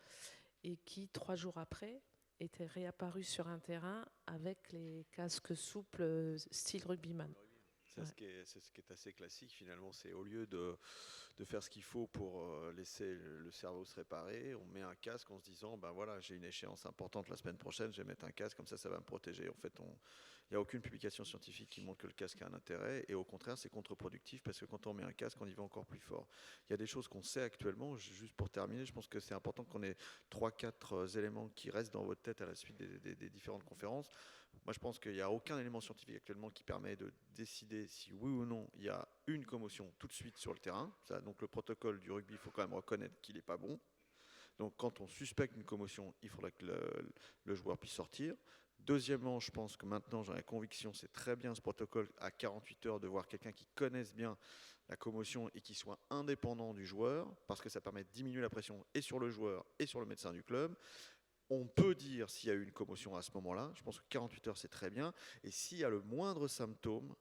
et qui, 3 jours après, était réapparu sur un terrain avec les casques souples style rugbyman. C'est ce qui est assez classique finalement, c'est au lieu de faire ce qu'il faut pour laisser le cerveau se réparer, on met un casque en se disant ben voilà, j'ai une échéance importante la semaine prochaine, je vais mettre un casque, comme ça va me protéger. En fait, il n'y a aucune publication scientifique qui montre que le casque a un intérêt, et au contraire c'est contre-productif parce que quand on met un casque on y va encore plus fort. Il y a des choses qu'on sait actuellement, juste pour terminer, je pense que c'est important qu'on ait 3-4 éléments qui restent dans votre tête à la suite des différentes conférences. Moi je pense qu'il n'y a aucun élément scientifique actuellement qui permet de décider si oui ou non il y a une commotion tout de suite sur le terrain. Ça, donc le protocole du rugby, il faut quand même reconnaître qu'il n'est pas bon. Donc quand on suspecte une commotion, il faudra que le joueur puisse sortir. Deuxièmement, je pense que maintenant, j'ai la conviction, c'est très bien ce protocole à 48 heures de voir quelqu'un qui connaisse bien la commotion et qui soit indépendant du joueur, parce que ça permet de diminuer la pression et sur le joueur et sur le médecin du club. On peut dire s'il y a eu une commotion à ce moment-là. Je pense que 48 heures, c'est très bien. Et s'il y a le moindre symptôme,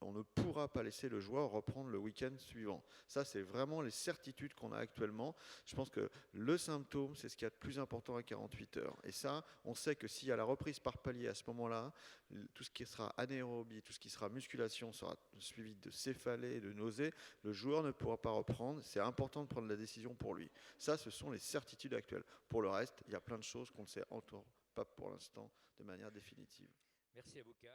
on ne pourra pas laisser le joueur reprendre le week-end suivant. Ça, c'est vraiment les certitudes qu'on a actuellement. Je pense que le symptôme, c'est ce qu'il y a de plus important à 48 heures. Et ça, on sait que s'il y a la reprise par palier à ce moment-là, tout ce qui sera anaérobie, tout ce qui sera musculation sera suivi de céphalée, de nausées. Le joueur ne pourra pas reprendre. C'est important de prendre la décision pour lui. Ça, ce sont les certitudes actuelles. Pour le reste, il y a plein de choses qu'on ne sait encore pas pour l'instant de manière définitive. Merci à vous 4.